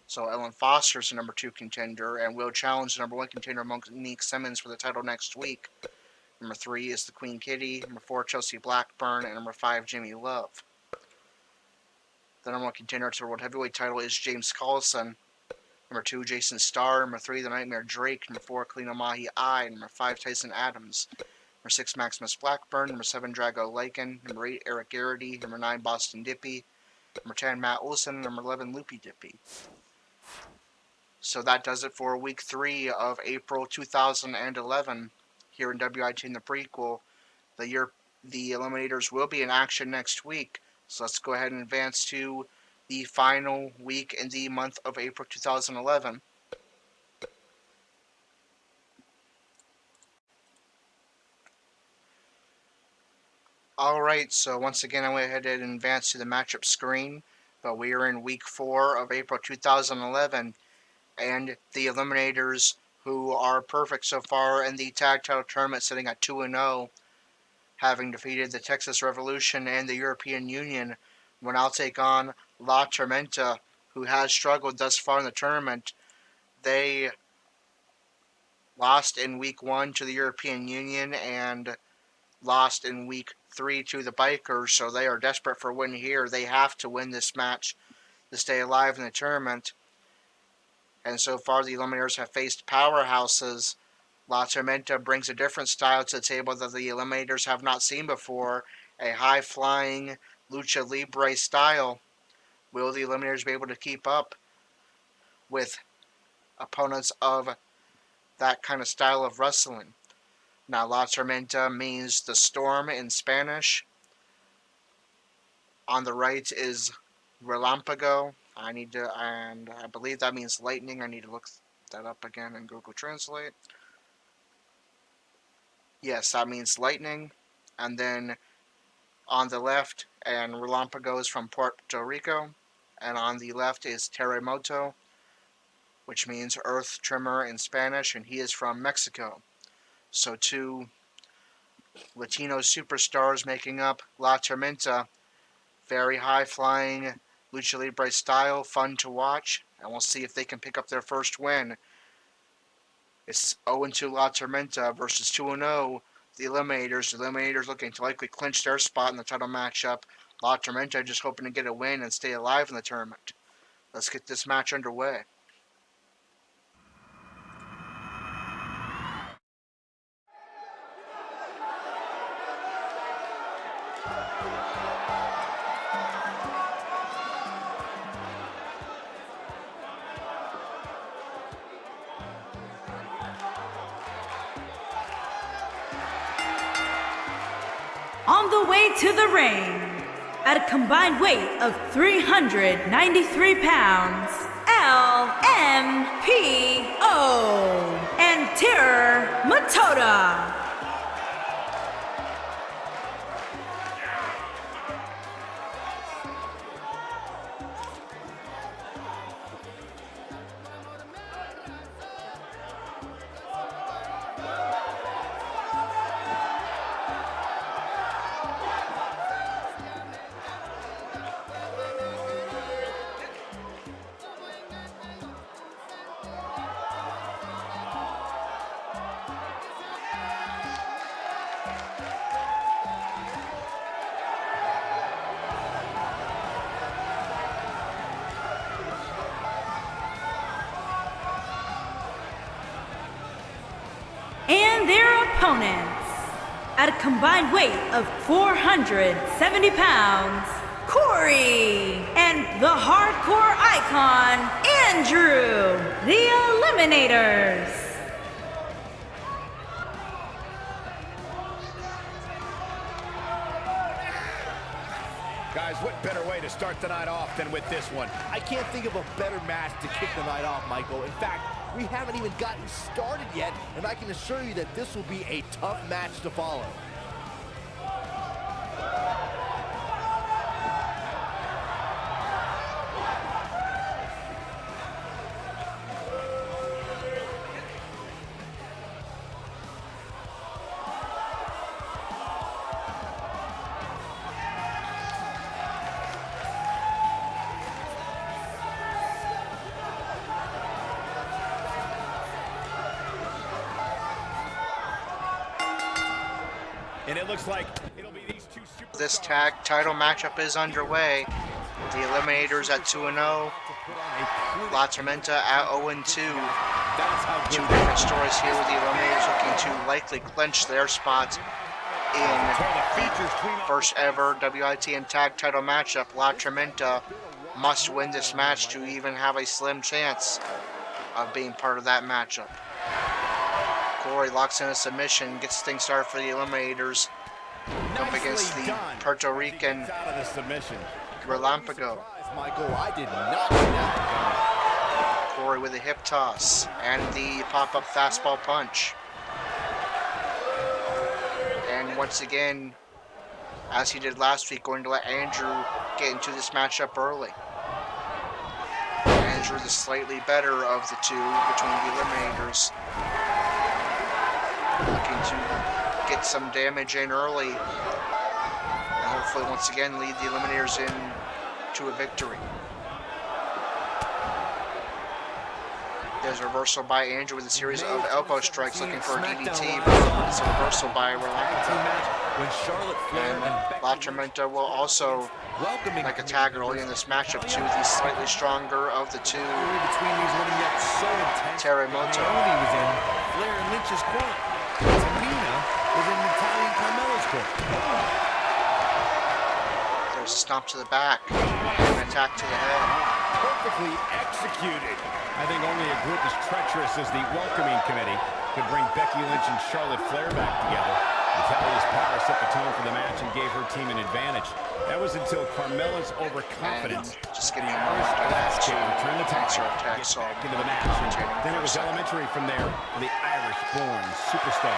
So Ellen Foster is the number 2 contender and will challenge the number 1 contender Monique Simmons for the title next week. Number 3 is the Queen Kitty. Number 4, Chelsea Blackburn. And number 5, Jamie Love. The number 1 contender to the World Heavyweight title is James Collison. Number 2, Jason Starr. Number 3, the Nightmare Drake. Number 4, Kalina Mahi I. Number 5, Tyson Adams. Number 6, Maximus Blackburn. Number 7, Drago Lycan. Number 8, Eric Garrity. Number 9, Boston Dippy. Number 10, Matt Olson. Number 11, Loopy Dippy. So that does it for week 3 of April 2011 here in WITM the Prequel. The Eliminators will be in action next week. So let's go ahead and advance to the final week in the month of April 2011. Alright, so once again I went ahead and advanced to the matchup screen, but we are in week 4 of April 2011, and the Eliminators, who are perfect so far in the tag title tournament, sitting at 2-0, having defeated the Texas Revolution and the European Union, will now take on La Tormenta, who has struggled thus far in the tournament. They lost in Week 1 to the European Union and lost in Week 3 to the Bikers, so they are desperate for a win here. They have to win this match to stay alive in the tournament. And so far, the Eliminators have faced powerhouses. La Tormenta brings a different style to the table that the Eliminators have not seen before, a high-flying lucha libre style. Will the Eliminators be able to keep up with opponents of that kind of style of wrestling? Now, La Tormenta means the storm in Spanish. On the right is Relampago. And I believe that means lightning. I need to look that up again in Google Translate. Yes, that means lightning. And then on the left, and Relampago is from Puerto Rico. And on the left is Terremoto, which means earth tremor in Spanish, and he is from Mexico. So two Latino superstars making up La Tormenta. Very high-flying lucha libre style, fun to watch, and we'll see if they can pick up their first win. It's 0-2 La Tormenta versus 2-0 the Eliminators. The Eliminators looking to likely clinch their spot in the title matchup. La Tormenta just hoping to get a win and stay alive in the tournament. Let's get this match underway. On the way to the ring, at a combined weight of 393 pounds, LMPO and Terror Matoda. And their opponents, at a combined weight of 470 pounds, Corey and the hardcore icon, Andrew, the Eliminators. Guys, what better way to start the night off than with this one? I can't think of a better match to kick the night off, Michael. In fact, we haven't even gotten started yet, and I can assure you that this will be a tough match to follow. And it looks like it'll be these two superstars. This tag title matchup is underway. The Eliminators at 2-0. La Tormenta at 0-2. Two different stories here with the Eliminators looking to likely clinch their spots in the first ever WITM tag title matchup. La Tormenta must win this match to even have a slim chance of being part of that matchup. Corey locks in a submission, gets things started for the Eliminators up against the Puerto Rican Relampago. Michael, I did not see that. Corey with a hip toss and the pop-up fastball punch. And once again, as he did last week, going to let Andrew get into this matchup early. Andrew the slightly better of the two between the Eliminators. Looking to get get some damage in early. And hopefully once again lead the Eliminators in to a victory. There's a reversal by Andrew with a series of elbow strikes looking for a DDT. It's a reversal by Rolando. And La Tormenta will also like a tag early in this matchup to the slightly stronger of the two, Terremoto. Naomi was in Flair and Lynch's corner. Tamina was in Natalia and Carmella's corner. There's a stomp to the back and an attack to the head. Perfectly executed. I think only a group as treacherous as the welcoming committee could bring Becky Lynch and Charlotte Flair back together. Natalia's power set the tone for the match and gave her team an advantage. That was until Carmella's overconfidence. Just give me a moment to turn the tide, attack, get back into the match. Then it was elementary from there for the Irish-born superstar.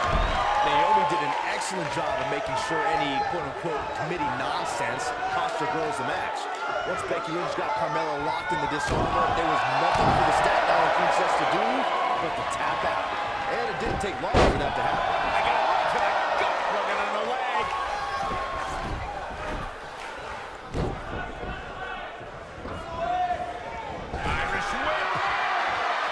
Naomi did an excellent job of making sure any quote-unquote committee nonsense cost her girls the match. Once Becky Lynch got Carmella locked in the disarmor, there was nothing for the Staten Island Princess to do but to tap out. And it didn't take long for that to happen.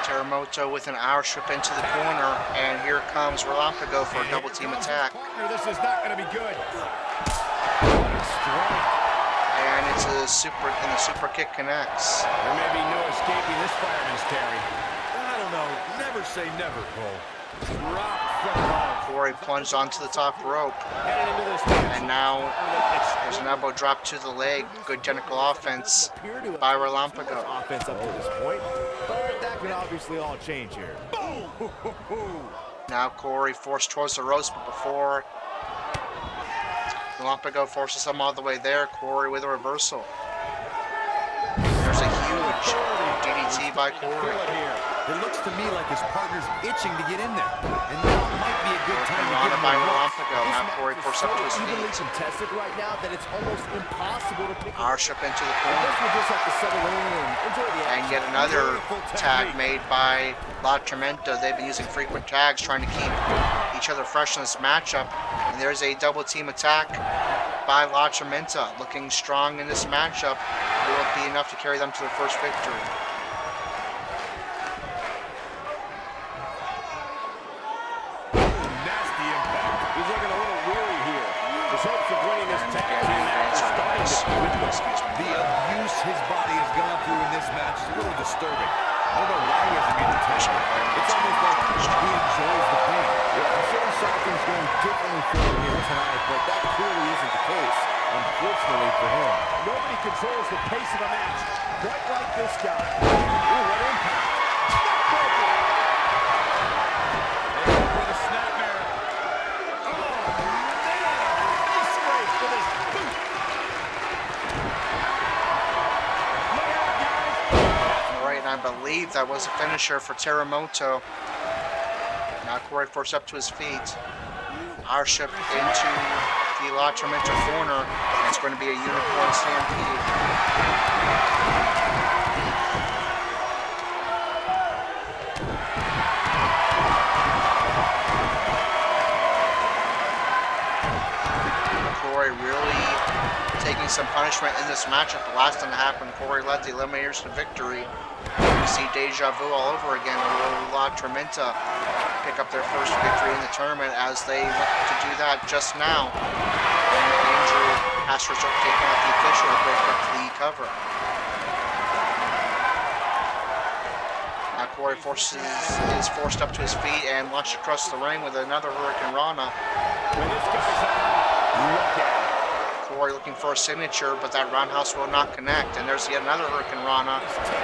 Terremoto with an Irish whip into the corner, and here comes Relampago for a double team attack. This is not going to be good. And it's a super, and the super kick connects. There may be no escaping this fireman's carry. I don't know. Never say never, Cole. Drop from above. Corey plunged onto the top rope, and now there's an elbow drop to the leg. Good technical offense by Relampago. Offense up to this point, but that can obviously all change here. Now Corey forced towards the ropes, but before Relampago forces him all the way there, Corey with a reversal. There's a huge DDT by Corey. It looks to me like his partner's itching to get in there. And now might be a good time to get him by a look. Relampago. Now Corey forced up to his Evenly feet. contested right now that it's almost impossible to pick up. Irish up into the I corner. guess we'll just have to settle in and enjoy the action. And yet another Beautiful tag technique. made by La Tormenta. They've been using frequent tags trying to keep each other fresh in this matchup. And there's a double team attack by La Tormenta. Looking strong in this matchup. Will it be enough to carry them to their first victory? Nasty impact. He's looking a little weary here. His hopes of winning this tag team match are starting to dwindle. The abuse his body has gone through in this match is a little disturbing. I don't know why he hasn't been attention. It's almost like he enjoys the pain. Yeah, I'm sure something's going differently for him here tonight, but that clearly isn't the case, unfortunately for him. Nobody controls the pace of a match quite like this guy. Ooh, what impact. With a snapmare. Oh, man! He scrapes with his boot. Look out, guys. All right, and I believe that was a finisher for Terremoto. Now Corey forced up to his feet. Irish whip into the La Tormenta corner. It's going to be a unicorn stampede. Corey really taking some punishment in this matchup. The last time that happened, Corey led the Eliminators to victory. We see deja vu all over again. Will La Tormenta pick up their first victory in the tournament as they look to do that just now. And Andrew has to start taking out the official to break up the cover. Now Corey is forced up to his feet and launched across the ring with another Hurricane Rana. When this guy's on, look at it. Corey looking for a signature, but that roundhouse will not connect. And there's yet another Hurricane Rana,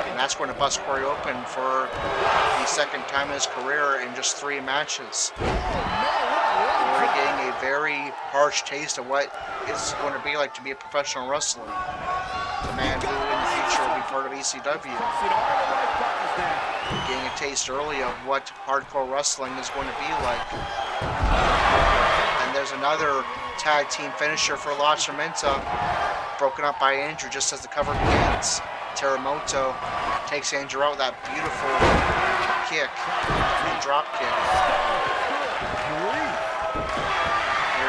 and that's going to bust Corey open for the second time in his career in just 3 matches. Corey getting a very harsh taste of what it's going to be like to be a professional wrestler. The man who in the future will be part of ECW. Getting a taste early of what hardcore wrestling is going to be like. And there's another tag team finisher for La Tormenta, broken up by Andrew just as the cover begins. Terremoto takes Andrew out with that beautiful kick, drop kick.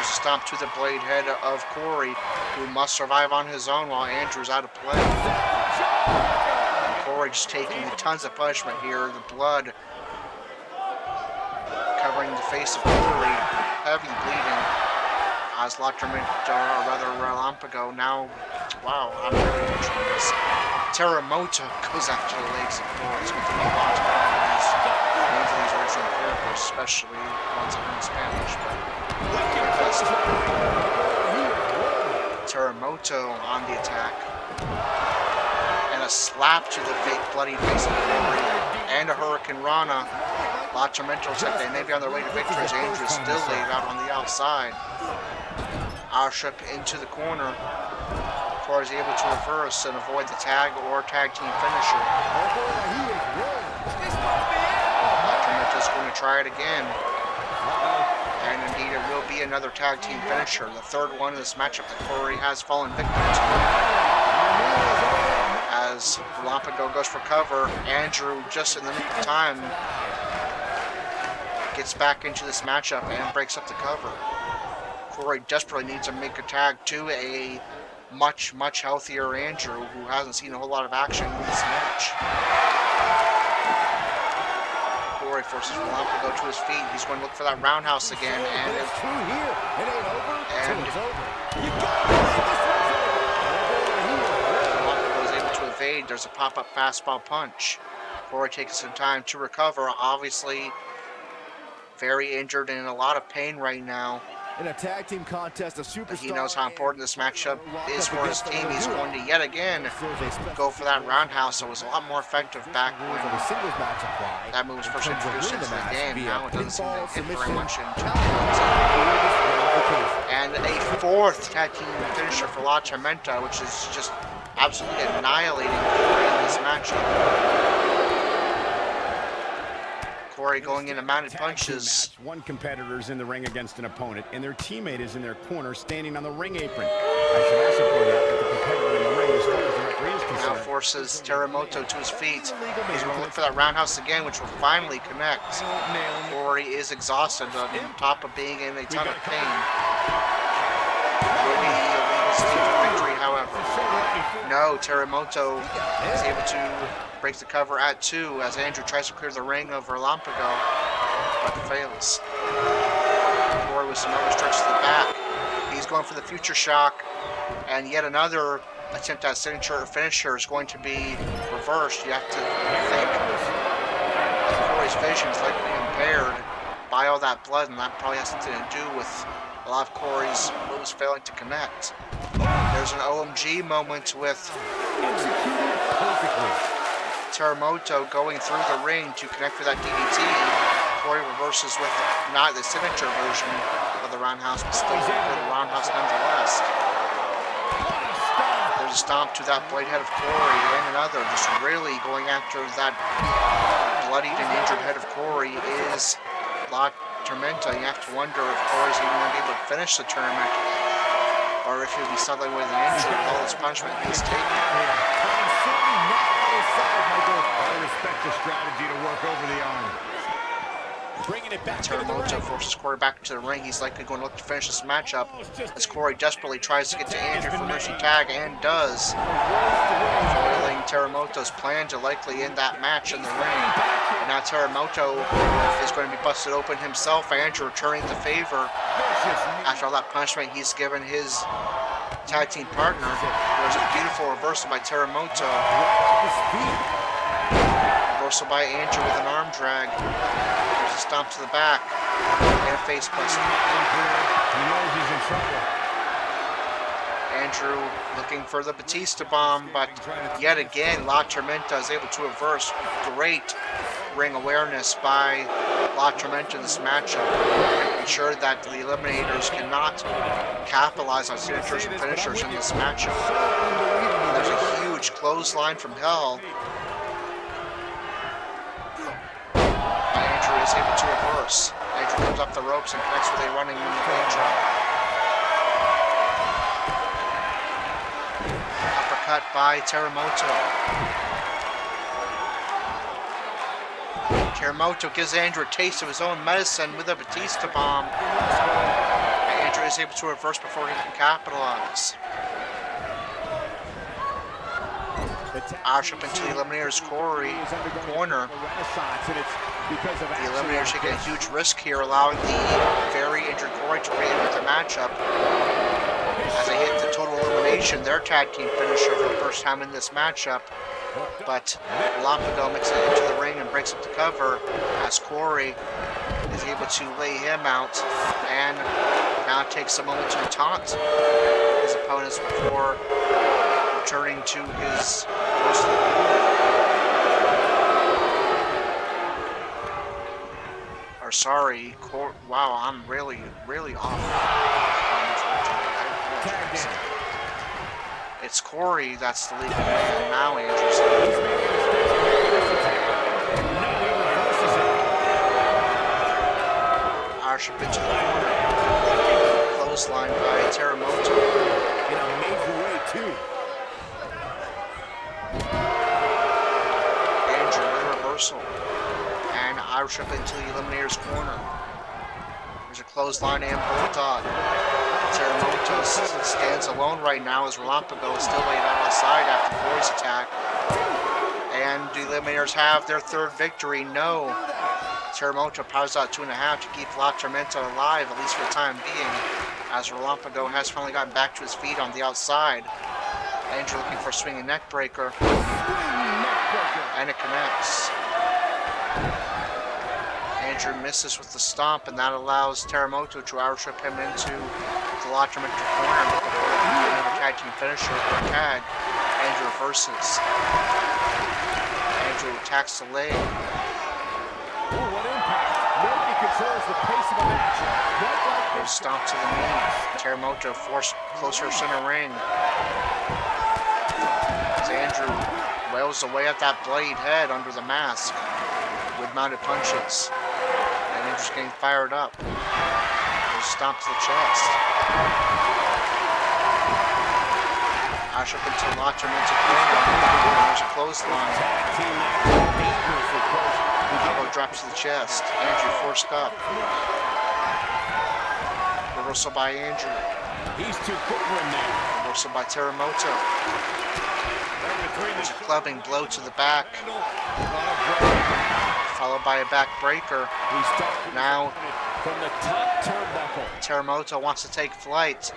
There's a stomp to the blade head of Corey, who must survive on his own while Andrew's out of play. And Corey just taking tons of punishment here. The blood covering the face of Corey, heavy bleeding. As Relampago now, wow, I'm really enjoying this. Terremoto goes after the legs of Corey. It's going to be a lot of names of these original characters, especially ones that are in Spanish, but Terremoto on the attack. And a slap to the fake bloody face of Corey. And a Hurricane Rana. La Tormenta looks like they may be on their way to victory as Andrew is still laid out on the outside. Arship into the corner. Corey's able to reverse and avoid the tag or tag team finisher. La Tormenta's going to try it again. And indeed, it will be another tag team finisher. The third one in this matchup that Corey has fallen victim to. As Relampago goes for cover, Andrew, just in the nick of time, gets back into this matchup and breaks up the cover. Corey desperately needs to make a tag to a much, much healthier Andrew, who hasn't seen a whole lot of action in this match. Corey forces Relampago to his feet. He's going to look for that roundhouse again, and Relampago is able to evade. There's a pop-up fastball punch. Corey takes some time to recover. Obviously, very injured and in a lot of pain right now. In a tag team contest, a superstar. But he knows how important this matchup is for his team. He's going to yet again go for that roundhouse. It was a lot more effective back when that move was first introduced into the game. Now it doesn't seem to hit very much into it. And a fourth tag team finisher for La Tormenta, which is just absolutely annihilating Corey in this matchup. Corey going into mounted punches. One competitor is in the ring against an opponent, and their teammate is in their corner standing on the ring apron. I should also point out that the competitor in the ring, as far as the referee is concerned, now forces Terremoto to his feet. He's going to look for that roundhouse again, which will finally connect. Corey is exhausted on top of being in a ton of pain. Will he lead his team to victory, however? No, Terremoto is able to break the cover at 2 as Andrew tries to clear the ring of Relampago, but fails. Corey with some other stretch to the back. He's going for the future shock, and yet another attempt at signature finisher is going to be reversed. You have to think that Corey's vision is likely impaired by all that blood, and that probably has something to do with a lot of Corey's moves failing to connect. There's an OMG moment with Terremoto going through the ring to connect for that DDT. Corey reverses with not the signature version of the roundhouse, but still for the roundhouse nonetheless. There's a stomp to that blade head of Corey and another, just really going after that bloodied and injured head of Corey is La Tormenta. You have to wonder if Corey's even going to be able to finish the tournament, or if he'll be struggling with an injury with all this punishment he's taken. I respect the strategy to work over the arm. Bringing it back. Terremoto forces Corey back to the ring. He's likely going to look to finish this matchup as Corey desperately tries to get to Andrew for mercy tag and does, foiling Terremoto's plan to likely end that match in the ring. And now Terremoto is going to be busted open himself. Andrew returning the favor after all that punishment he's given his tag team partner. There's a beautiful reversal by Terremoto. Reversal by Andrew with an arm drag. There's a stomp to the back and a face buster. He knows he's in trouble. Andrew looking for the Batista bomb, but yet again La Tormenta is able to reverse. Great ring awareness by La Tormenta in this matchup, making sure that the Eliminators cannot capitalize on signatures and finishers in this matchup. And there's a huge clothesline from hell. Andrew is able to reverse. Andrew comes up the ropes and connects with a running drop. Uppercut by Terremoto. Terremoto gives Andrew a taste of his own medicine with a Batista bomb. Andrew Andrew is able to reverse before he can capitalize. Roush up into the Eliminator's corner. The Eliminator's taking a huge risk here, allowing the very injured Corey to re-enter the matchup. As they hit the total elimination, their tag team finisher for the first time in this matchup. But Relampago makes it into the ring and breaks up the cover as Corey is able to lay him out and now takes a moment to taunt his opponents before returning to his post. Or sorry, wow, I'm really off. It's Corey that's the leading man now, Andrews. Roush up into the corner. Clothesline by Teramoto. In a major way, too. Andrew with a reversal. And Roush up into the Eliminator's corner. There's a clothesline and bulldog. Teramoto stands alone right now as Relampago is still laid out outside after Corey's attack. And the Eliminators have their third victory. No. Teramoto powers out 2.5 to keep La Tormenta alive, at least for the time being, as Relampago has finally gotten back to his feet on the outside. Andrew looking for a swinging neck breaker. And it connects. Andrew misses with the stomp, and that allows Teramoto to outstrip him into the La Tormenta corner before another tag team finisher or tag. Andrew reverses. Andrew attacks the leg. Ooh, what impact. Nobody controls the pace of a match. There's a stomp to the knee. Teramoto forced closer to center ring. As Andrew wails away at that blade head under the mask with mounted punches. And Andrew's getting fired up. There's a stomp to the chest. Roush up into La Tormenta corner. There's a clothesline. Elbow drops to the chest. Andrew forced up. Reversal by Andrew. He's too quick for him now. Reversal by Teramoto. There's a clubbing blow to the back. Followed by a back breaker. Now from the top turnbuckle. Teramoto wants to take flight.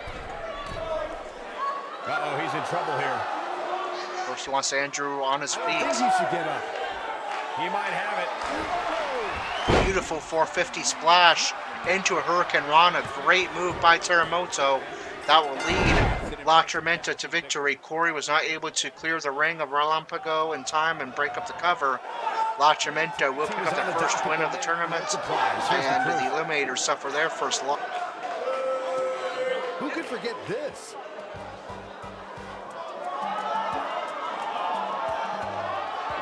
Uh-oh, he's in trouble here. First he wants Andrew on his I feet. think he should get up. He might have it. Beautiful 450 splash into a Hurricane Rana. Great move by Teramoto. That will lead La Tormenta to victory. Corey was not able to clear the ring of Relampago in time and break up the cover. La Tormenta will pick up the first win of the tournament, and the Eliminators suffer their first loss. Who could forget this?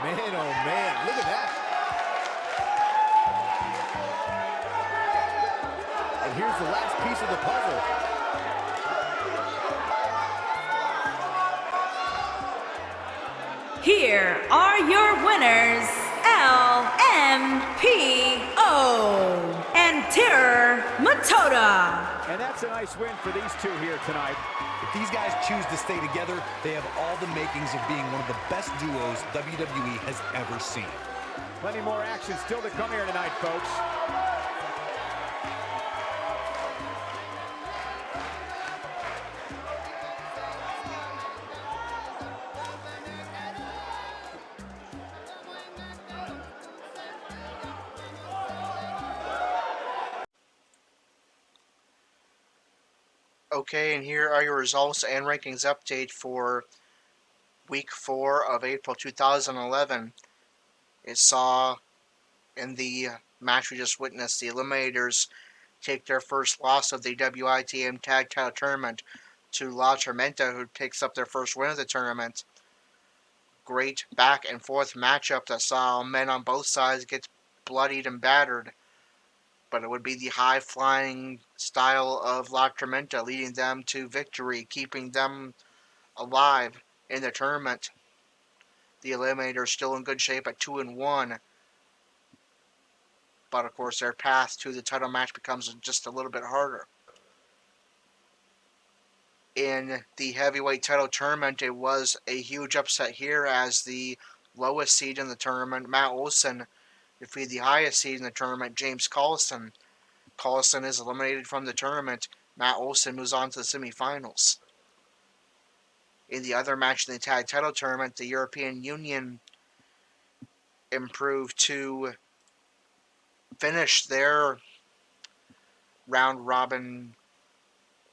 Man, oh man, look at that. And here's the last piece of the puzzle. Here are your winners, LMPO and Terror Matoda. And that's a nice win for these two here tonight. If these guys choose to stay together, they have all the makings of being one of the best duos WWE has ever seen. Plenty more action still to come here tonight, folks. Okay, and here are your results and rankings update for Week 4 of April 2011. It saw, in the match we just witnessed, the Eliminators take their first loss of the WITM Tag Title Tournament to La Tormenta, who picks up their first win of the tournament. Great back and forth matchup that saw men on both sides get bloodied and battered. But it would be the high-flying style of La Tormenta leading them to victory, keeping them alive in the tournament. The Eliminators still in good shape at 2-1. But of course their path to the title match becomes just a little bit harder. In the heavyweight title tournament, it was a huge upset here as the lowest seed in the tournament, Matt Olson, defeated the highest seed in the tournament, James Collison. Collison is eliminated from the tournament. Matt Olson moves on to the semifinals. In the other match in the tag title tournament, the European Union improved to finish their round robin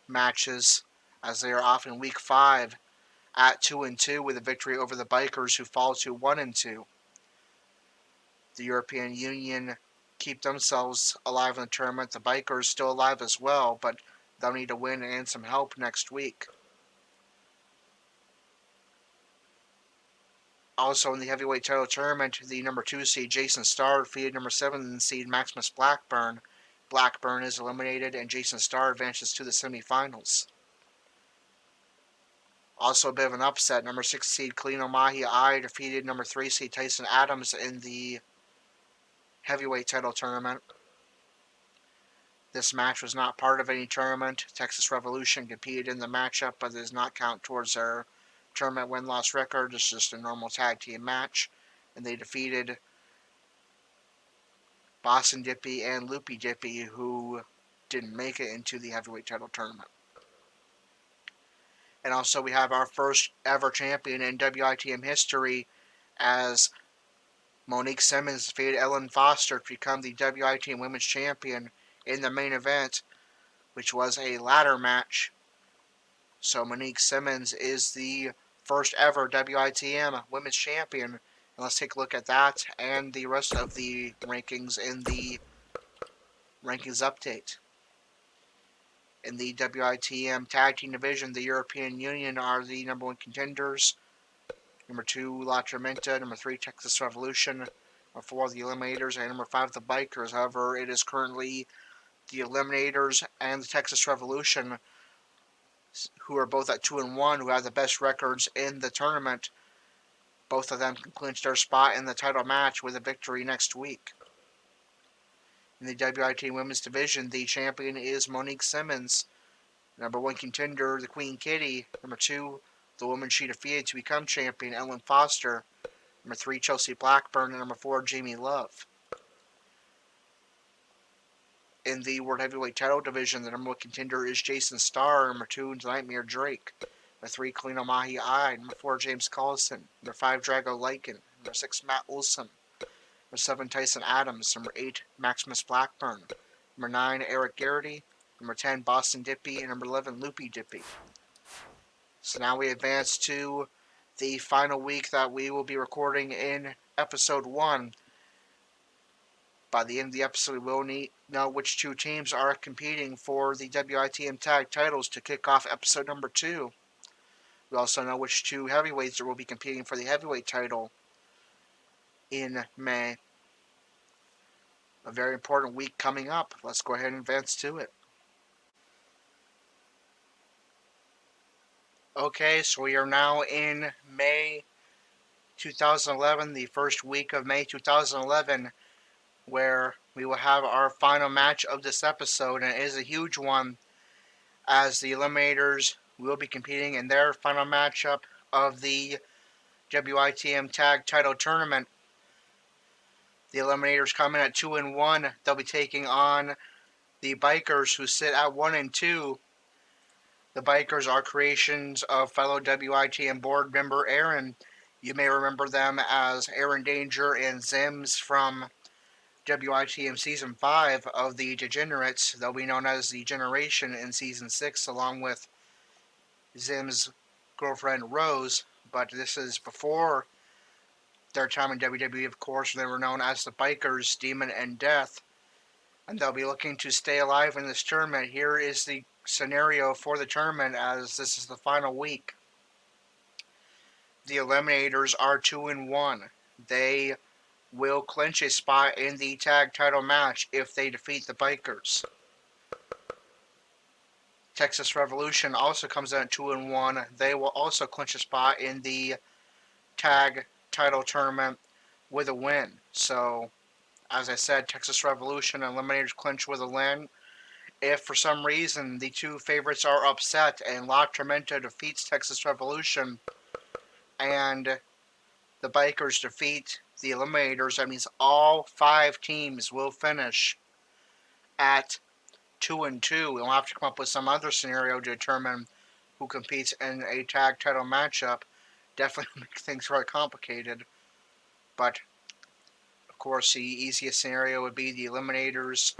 matches as they are off in week 5 at 2-2 with a victory over the Bikers, who fall to 1-2. The European Union keep themselves alive in the tournament. The Bikers still alive as well, but they'll need a win and some help next week. Also in the heavyweight title tournament, the number 2 seed Jason Starr defeated number 7 seed Maximus Blackburn. Blackburn is eliminated and Jason Starr advances to the semifinals. Also a bit of an upset, number 6 seed Kalino Mahi defeated number 3 seed Tyson Adams in the heavyweight title tournament. This match was not part of any tournament. Texas Revolution competed in the matchup, but it does not count towards their tournament win-loss record. It's just a normal tag team match. And they defeated Boston Dippy and Loopy Dippy, who didn't make it into the heavyweight title tournament. And also we have our first ever champion in WITM history, as Monique Simmons defeated Ellen Foster to become the WITM Women's Champion in the main event, which was a ladder match. So Monique Simmons is the first ever WITM Women's Champion. And let's take a look at that and the rest of the rankings in the rankings update. In the WITM Tag Team Division, the European Union are the number 1 contenders. Number 2, La Tormenta. Number 3, Texas Revolution. Number 4, the Eliminators. And number 5, the Bikers. However, it is currently the Eliminators and the Texas Revolution, who are both at 2-1, who have the best records in the tournament. Both of them can clinch their spot in the title match with a victory next week. In the WIT Women's Division, the champion is Monique Simmons. Number 1 contender, the Queen Kitty. Number 2, the woman she defeated to become champion, Ellen Foster. Number 3, Chelsea Blackburn. And number 4, Jamie Love. In the World Heavyweight Title Division, the number 1 contender is Jason Starr. Number 2, Nightmare Drake. Number 3, Kalino Mahi. Number 4, James Collison. Number 5, Drago Lycan. Number 6, Matt Olson. Number 7, Tyson Adams. Number 8, Maximus Blackburn. Number 9, Eric Garrity. Number 10, Boston Dippy. And number 11, Loopy Dippy. So now we advance to the final week that we will be recording in episode 1. By the end of the episode, we will know which 2 teams are competing for the WITM Tag titles to kick off episode number 2. We also know which 2 heavyweights will be competing for the heavyweight title in May. A very important week coming up. Let's go ahead and advance to it. Okay, so we are now in May 2011, the first week of May 2011, where we will have our final match of this episode, and it is a huge one, as the Eliminators will be competing in their final matchup of the WITM Tag Title Tournament. The Eliminators come in at 2-1. They'll be taking on the Bikers, who sit at 1-2. The Bikers are creations of fellow WITM board member Aaron. You may remember them as Aaron Danger and Zims from WITM Season 5 of the Degenerates. They'll be known as the Generation in Season 6, along with Zim's girlfriend Rose. But this is before their time in WWE, of course, when they were known as the Bikers, Demon and Death. And they'll be looking to stay alive in this tournament. Here is the scenario for the tournament, as this is the final week. The Eliminators are 2-1. They will clinch a spot in the tag title match if they defeat the Bikers. Texas Revolution also comes in at 2-1. They will also clinch a spot in the tag title tournament with a win. So, as I said, Texas Revolution and Eliminators clinch with a win. if for some reason the two favorites are upset and La Tormenta defeats Texas Revolution and the Bikers defeat the Eliminators, that means all 5 teams will finish at 2-2. We'll have to come up with some other scenario to determine who competes in a tag title matchup. Definitely make things very complicated. But, of course, the easiest scenario would be the Eliminators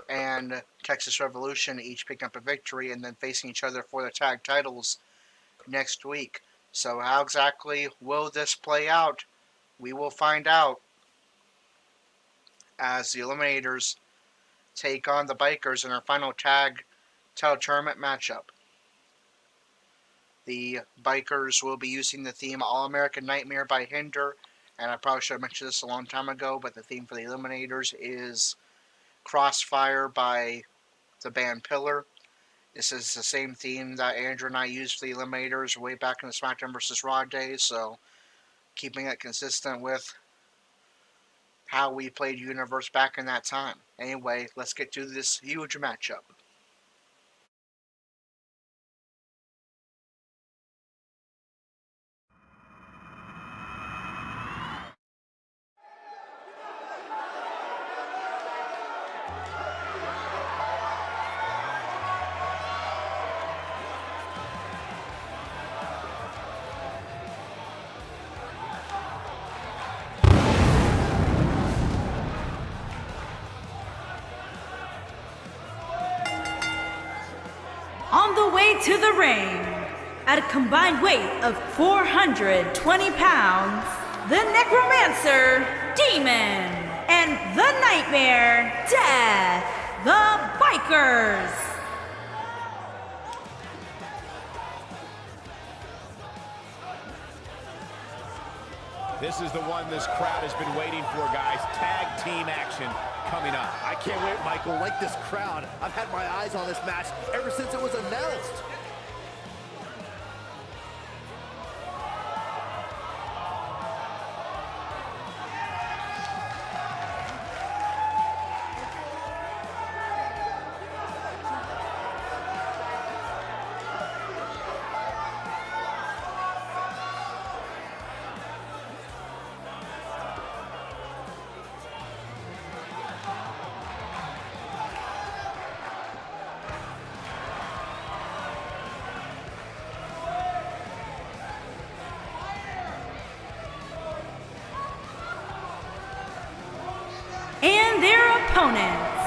and Texas Revolution each picking up a victory and then facing each other for the tag titles next week. So how exactly will this play out? We will find out as the Eliminators take on the Bikers in our final tag title tournament matchup. The Bikers will be using the theme All-American Nightmare by Hinder, and I probably should have mentioned this a long time ago, but the theme for the Eliminators is Crossfire by the band Pillar. This is the same theme that Andrew and I used for the Eliminators way back in the SmackDown vs. Raw days, so keeping it consistent with how we played Universe back in that time. Anyway, let's get to this huge matchup. On the way to the ring, at a combined weight of 420 pounds, the Necromancer, Demon, and the Nightmare, Death, the Bikers. This is the one this crowd has been waiting for, guys. Tag team action coming up. I can't wait, Michael. Like this crowd, I've had my eyes on this match ever since it was announced. And their opponents,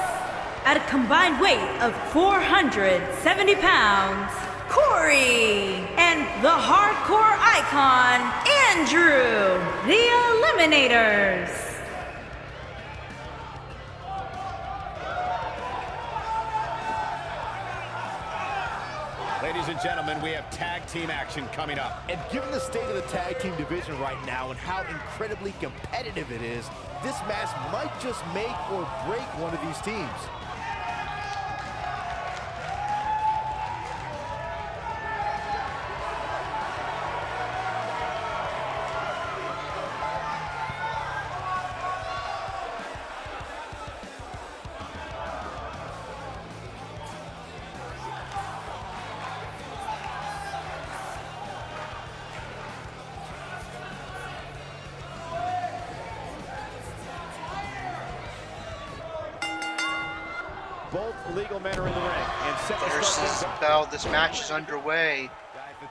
at a combined weight of 470 pounds, Corey and the hardcore icon, Andrew, the Eliminators. Ladies and gentlemen, we have tag team action coming up. And given the state of the tag team division right now and how incredibly competitive it is, this match might just make or break one of these teams. Both legal men are in the ring. And set to There's start this this bell. This match is underway.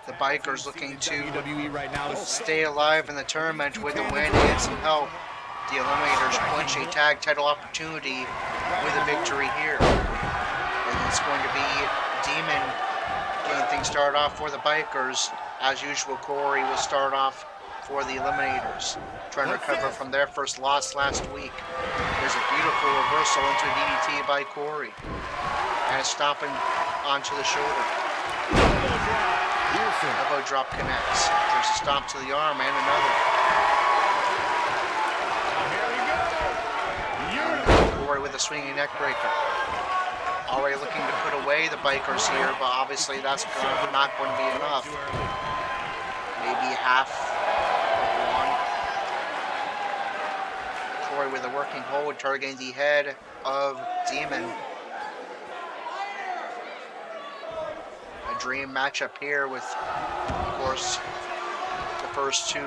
The Bikers looking to WWE right now. stay alive in the tournament with a win and some help. The Eliminators clinch a tag title opportunity with a victory here. And it's going to be Demon getting things started off for the Bikers. As usual, Corey will start off for the Eliminators, trying to recover from their first loss last week. There's a beautiful reversal into a DDT by Corey. And stomping onto the shoulder. Elbow drop connects. There's a stomp to the arm and another. Corey with a swinging neck breaker. Already looking to put away the Bikers here, but obviously that's not going to be enough. Maybe half of one. Corey with a working hold, targeting the head of Demon. dream matchup here with, of course, the first two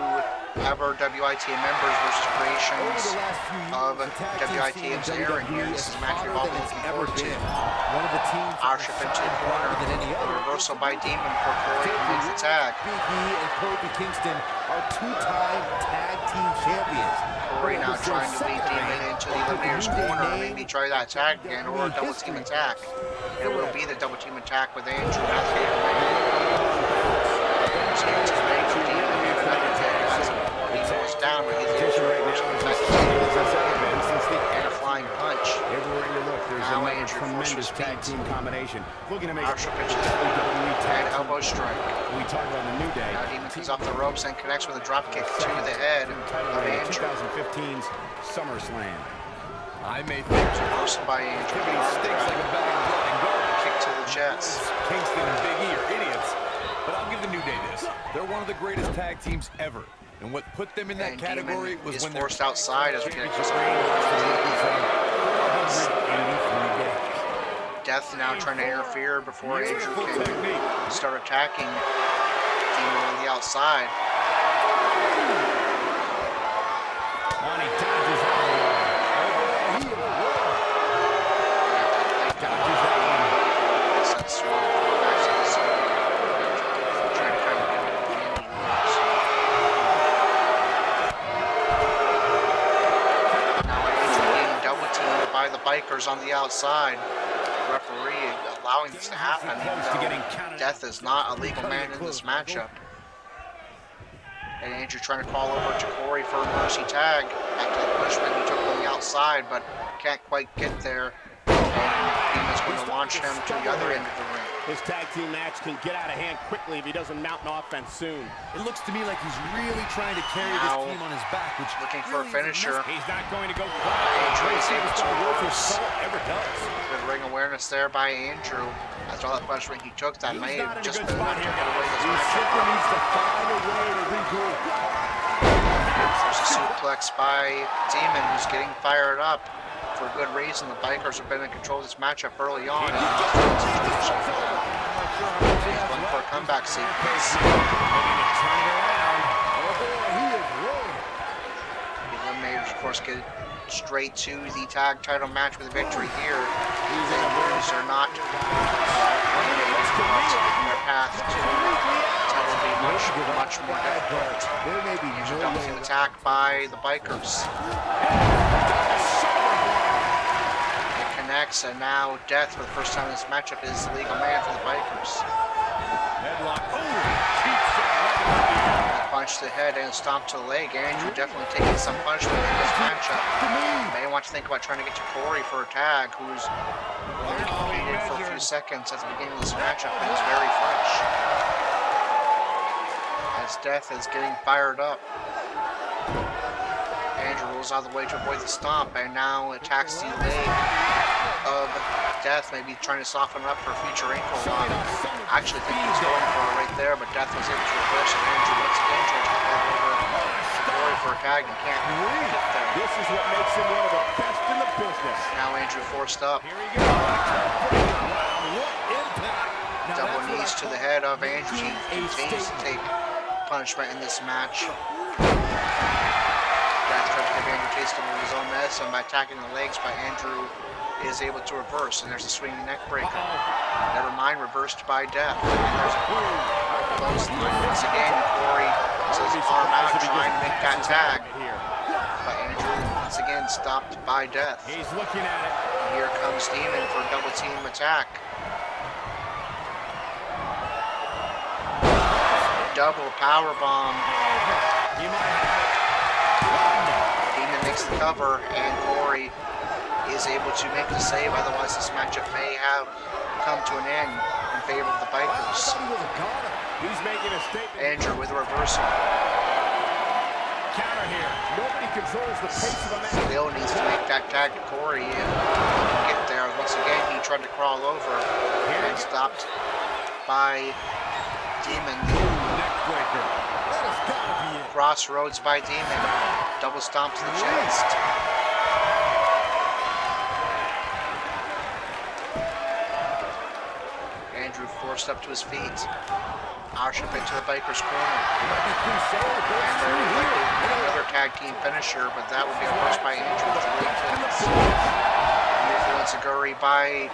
ever WITM members versus creations of WITM's Aaron here. This is a match we've all been looking forward to. One of the teams Roush up into the corner. than any A other. reversal by Demon for Corey who makes the tag. Big E and Kofi Kingston are two-time tag team champions. Corey now trying to lead Demon into the Eliminator's corner. Maybe try that tag again or a double team attack. It will be the double team attack with Andrew at the down, but he's able to reverse and a flying punch. Everywhere you look, there's Now another Andrew tremendous forces tag feet. team combination. Looking to make Roush up into the WWE and tag team. elbow strike. We talk about the New Day. Now Demon comes off the ropes and connects with a drop kick to the head of Andrew. 2015's SummerSlam. I may think Reversal by Andrew. he stinks like a bag of blood and garbage. Kick to the chest. Kingston and Big E are idiots, but I'll give the New Day this. They're one of the greatest tag teams ever. And what put them in that And category Demon was is when forced their outside as we get championship a reign lasted 483 days. Death now trying to interfere before Andrew can start attacking Demon on the outside. On he dodges out of the way. Dodges that one. That's swung back to the side. Trying to kind of get it in the moves. Now Andrew being double teamed by the bikers on the outside. Referee allowing this to happen. Death is not a legal man in this matchup. And Andrew trying to call over to Corey for a mercy tag. After the punishment, he took on the outside, but can't quite get there. And Demon's going to launch him to the other end of the ring. This tag team match can get out of hand quickly if he doesn't mount an offense soon. It looks to me like he's really trying to carry Now, this team on his back, which looking for a really isn't finisher. He's not going to go Andrew is able to reverse. ever does. Good ring awareness there by Andrew. After all that punishment he took, that may have just been enough to put away this He matchup. simply needs to find a way to regroup. There's a suplex by Demon, who's getting fired up for good reason. The bikers have been in control of this matchup early on. He's going for a comeback sequence. The Eliminators, of course, get straight to the tag title match with a victory here. These Eliminators are not eliminated, but their path to title will be much more difficult. There may be Here's a no double way team attack by the bikers. It connects, and now Death, for the first time in this matchup, is the legal man for the bikers. Headlock. Punch to the head and stomp to the leg. Andrew definitely taking some punishment in this matchup. May want to think about trying to get to Corey for a tag, who's only competed for a few seconds at the beginning of this matchup and is very fresh. As Death is getting fired up. Andrew rolls out of the way to avoid the stomp and now attacks the leg of Death, maybe trying to soften it up for a future ankle lock. I actually think he's going for it right there, but Death was able to reverse it. Andrew once again tries to call over Corey for a tag and can't get there. This is what makes him one of the best in the business. Now Andrew forced up. Here he goes. What impact! Now Double that's what knees I to the call head of Andrew. He making a continues to statement. take punishment in this match. Death tries to give Andrew a taste of his own medicine by attacking the legs, but Andrew is able to reverse, and there's a swinging neck breaker. Never mind, reversed by Death. And there's a close line. Once again, Corey says arm out, trying to make that tag. But Andrew, once again, stopped by Death. He's looking at it. Here comes Demon for a double team attack. Double power bomb. He might have Demon makes the cover, and Corey is able to make the save. Otherwise, this matchup may have come to an end in favor of the bikers. He's making a statement. Andrew with a reversal. counter here. Nobody controls the pace of a match. Still needs to make that tag to Corey and get there. Once again, he tried to crawl over and stopped by Demon. Neckbreaker. That has got to be it. Crossroads by Demon. Double stomp to the chest. Andrew forced up to his feet. Roush up into the Biker's corner. And they're likely another tag team finisher, but that would be a force by Andrew with the lead kicks. Beautiful enziguri by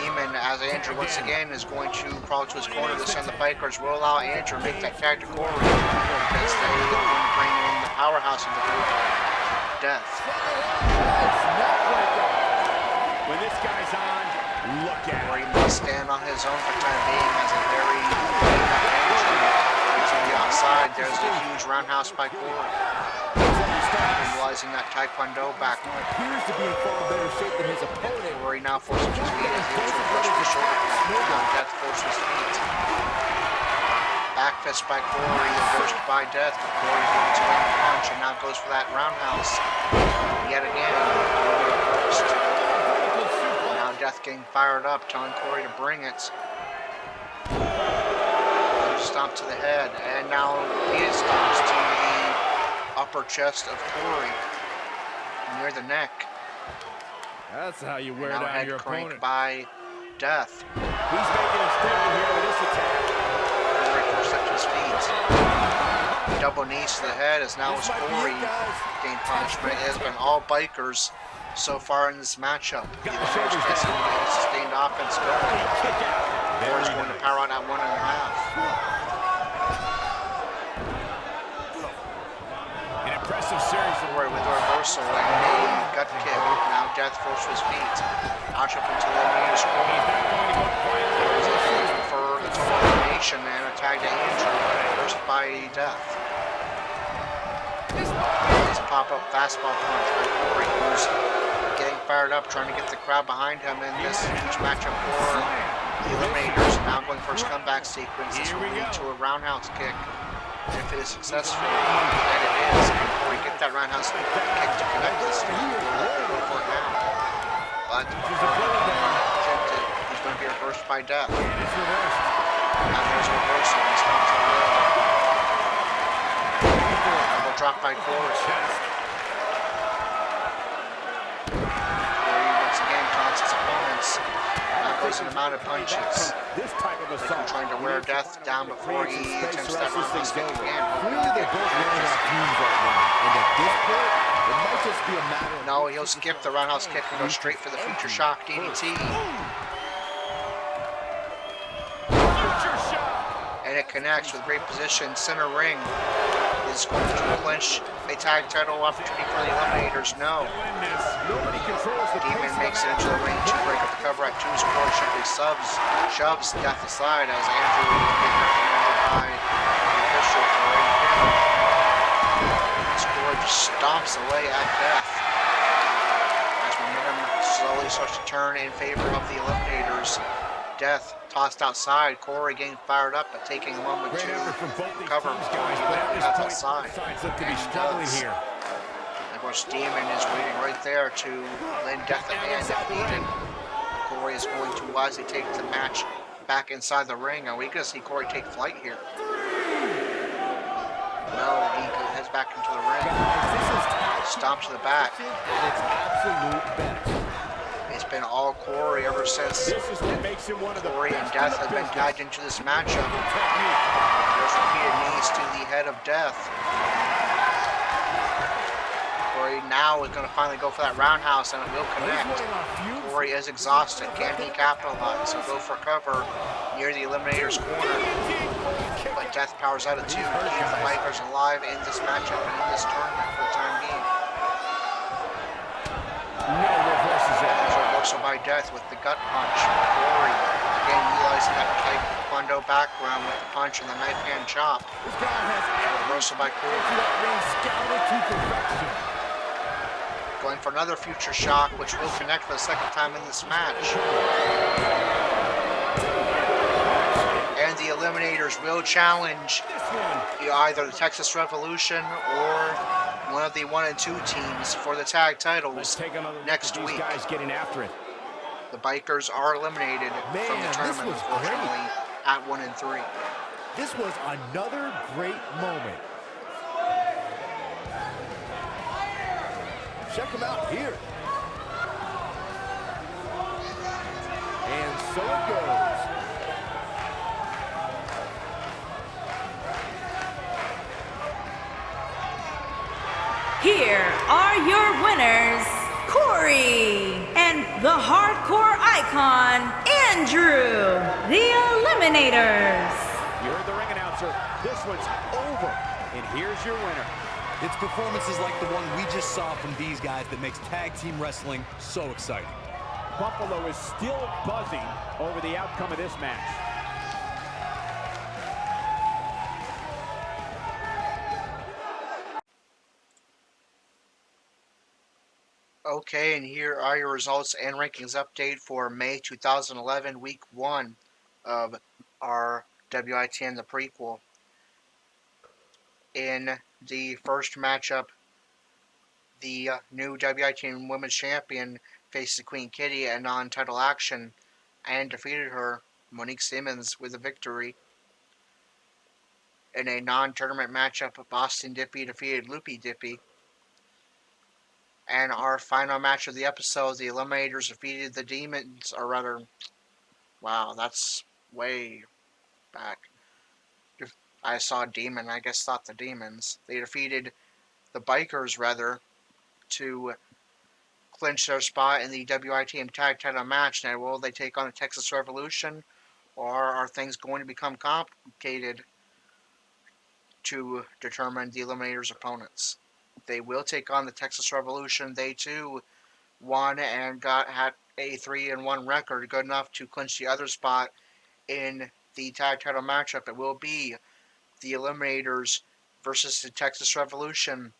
Demon, as Andrew once again is going to crawl to his corner. This time the Bikers will allow Andrew to make that tag to Corey, because they are going to bring in the powerhouse of the group, Death. When this guy's on, look at Corey must stand on his own for the time being, as a very Andrew on the outside. There's a huge roundhouse by Corey, utilizing that Taekwondo backward. Appears to be in far better shape than his opponent. Corey now forces his feet as he hits reverse with the shoulder pad. Now Death forces his feet. Back fist by Corey, reversed by Death, but Corey's able to land a punch and now goes for that roundhouse. Yet again, Corey reversed. Now Death getting fired up, telling Corey to bring it. Stomp to the head, and now he stomps to the upper chest of Corey, near the neck. That's how you wear Now down head your crank opponent. by Death. He's making him statement here with this attack. Corey forced up to his feet. Double knees to the head as now is Corey getting punishment. It has been all Bikers so far in this matchup. The Eliminators getting sustained offense going. Corey's going to power out at 1.5. An impressive series of Corey with a reversal and a gut kick. Now Death forced to his feet. Roush up into the Eliminators corner. For the total elimination and a tag to Andrew. First by Death. It's a pop-up fastball punch by Corey, who's getting fired up, trying to get the crowd behind him in this huge matchup for the Eliminators. Now going for his comeback sequence. This will lead to a roundhouse kick. And if it is successful, and it is, can Corey get that roundhouse kick to connect this thing? We'll go for it now. But attempted. He's going to be reversed by Death. Now there's a reversal. He stops the leg. Double drop by Corey. Corey once again taunts his opponents. Now goes an amount of punches. this type of assault. Trying to wear Death down before he attempts that roundhouse kick again. Clearly they're both running out fumes right now. And at this point, it might just be a matter of... No, he'll skip the roundhouse kick and go straight for the Future Shock DDT. And it connects with great position. Center ring is going to clinch a tag title opportunity for the Eliminators. No. Nobody controls the Demon makes it into the ring to break up the cover at 2. Corey simply shoves Death aside as Andrew is being recommended by the official for a pin. Corey just stomps away at Death as momentum slowly starts to turn in favor of the Eliminators. Death tossed outside. Corey getting fired up, but taking a moment to cover Death outside. To be struggling here. Of course, Demon is waiting right there to lend Death a hand if needed. Corey is going to wisely take the match back inside the ring. Are we going to see Corey take flight here? No, he heads back into the ring. Stomps to the back. At its absolute best. It's been all Corey ever since This is what makes him one of the Corey and Death have been tagged into this matchup. technique. There's repeated knees to the head of Death. Corey now is going to finally go for that roundhouse, and it will connect. Corey is exhausted. Can he capitalize? He'll go for cover near the Eliminator's corner. But Death powers out of 2 to keep the Bikers alive in this matchup and in this tournament for the time being. No reverses it. There's a reversal by Death with the gut punch. Corey again utilizing that Taekwondo background with the punch and the knife hand chop. This guy has Reversal by Corey. that ring scouted to perfection. Going for another Future Shock, which will connect for the second time in this match. And the Eliminators will challenge either the Texas Revolution or one of the 1 and 2 teams for the tag titles Take another look next at these week. guys getting after it. The Bikers are eliminated from the Man, this tournament, was unfortunately, at 1 and 3. This was another great moment. Check him out here. And so it goes. Here are your winners, Corey, and the hardcore icon, Andrew, the Eliminators. You heard the ring announcer. This one's over. And here's your winner. It's performances like the one we just saw from these guys that makes tag team wrestling so exciting. Buffalo is still buzzing over the outcome of this match. Okay, and here are your results and rankings update for May 2011, Week 1 of our WITM The Prequel. In the first matchup, the new WITM Women's Champion faced the Queen Kitty in non-title action and defeated her, Monique Simmons, with a victory. In a non-tournament matchup, Boston Dippy defeated Loopy Dippy. And our final match of the episode, the Eliminators defeated the Demons, or rather, wow, that's way back. I saw Demon, I guess thought the Demons. They defeated the Bikers, rather, to clinch their spot in the WITM Tag Title match. Now, will they take on the Texas Revolution, or are things going to become complicated to determine the Eliminators' opponents? They will take on the Texas Revolution. They too won and had a 3-1 record, good enough to clinch the other spot in the tag title matchup. It will be the Eliminators versus the Texas Revolution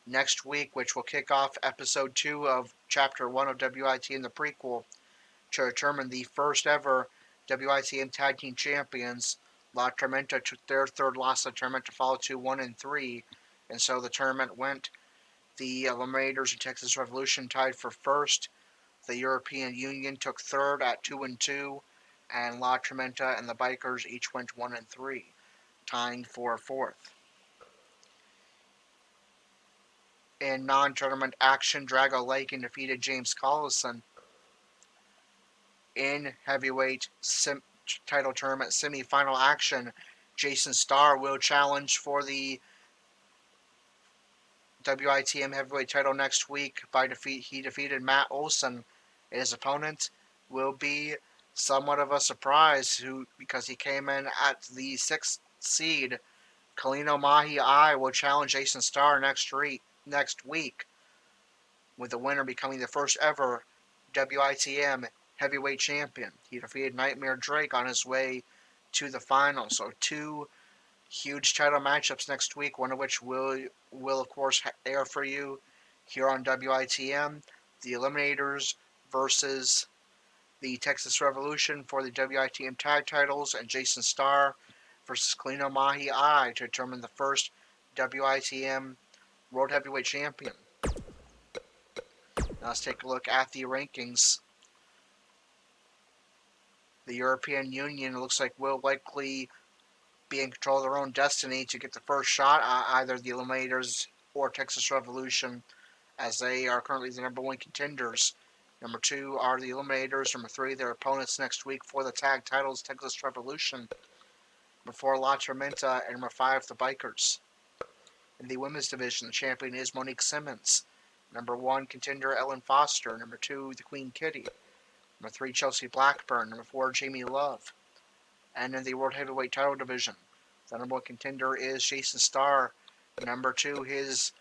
next week, which will kick off episode 2 of chapter 1 of WITM The Prequel to determine the first ever WITM Tag Team Champions. La Tormenta took their third loss of the tournament to follow to 1-3. And so the tournament went. The Eliminators and Texas Revolution tied for first. The European Union took third at 2-2. And La Tormenta and the Bikers each went 1-3, tying for fourth. In non-tournament action, Drago Lakin defeated James Collison. In heavyweight title tournament semi-final action, Jason Starr will challenge for the WITM heavyweight title next week by defeat. He defeated Matt Olson. His opponent will be somewhat of a surprise, because he came in at the 6th seed. Kalino Mahi-I will challenge Jason Starr next week, with the winner becoming the first ever WITM heavyweight champion. He defeated Nightmare Drake on his way to the final. So 2 huge title matchups next week, one of which will of course air for you here on WITM. The Eliminators versus the Texas Revolution for the WITM tag titles, and Jason Starr versus Kalino Mahi-I to determine the first WITM World Heavyweight Champion. Now let's take a look at the rankings. The European Union looks like will likely be in control of their own destiny to get the first shot at either the Eliminators or Texas Revolution, as they are currently the number 1 contenders. Number 2 are the Eliminators. Number 3, their opponents next week for the tag titles, Texas Revolution. Number 4, La Tormenta. And number 5, the Bikers. In the women's division, the champion is Monique Simmons. Number 1 contender, Ellen Foster. Number 2, the Queen Kitty. Number 3, Chelsea Blackburn. Number 4, Jamie Love. And in the World Heavyweight title division, the number 1 contender is Jason Starr. Number 2, his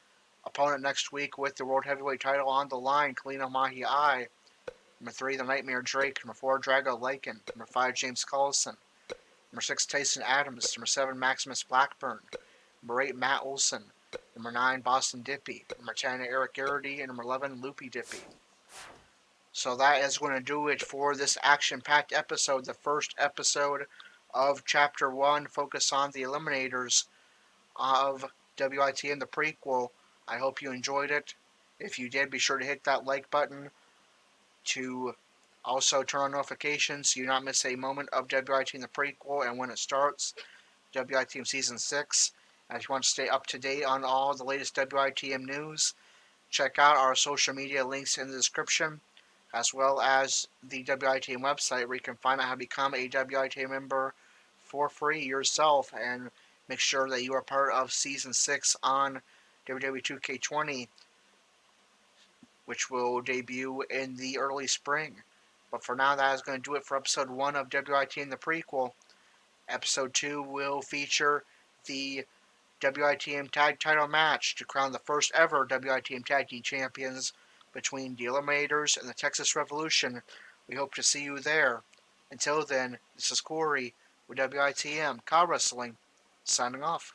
opponent next week with the World Heavyweight title on the line, Kalino Mahi-I. Number 3, the Nightmare Drake. Number 4, Drago Lakin. Number 5, James Collison. Number 6, Tyson Adams. Number 7, Maximus Blackburn. Number 8, Matt Olson. Number 9, Boston Dippy. Number 10, Eric Garrity. And number 11, Loopy Dippy. So that is going to do it for this action-packed episode, the first episode of Chapter 1, focused on the Eliminators of WITM The Prequel. I hope you enjoyed it. If you did, be sure to hit that like button to also turn on notifications so you not miss a moment of WITM The Prequel and when it starts, WITM Season 6. And if you want to stay up to date on all the latest WITM news, check out our social media links in the description, as well as the WITM website where you can find out how to become a WITM member for free yourself and make sure that you are part of Season 6 on WWE 2K20, which will debut in the early spring. But for now, that is going to do it for episode 1 of WITM the Prequel. Episode 2 will feature the WITM Tag Title match to crown the first ever WITM Tag Team Champions between the Eliminators and the Texas Revolution. We hope to see you there. Until then, this is Corey with WITM Car Wrestling, signing off.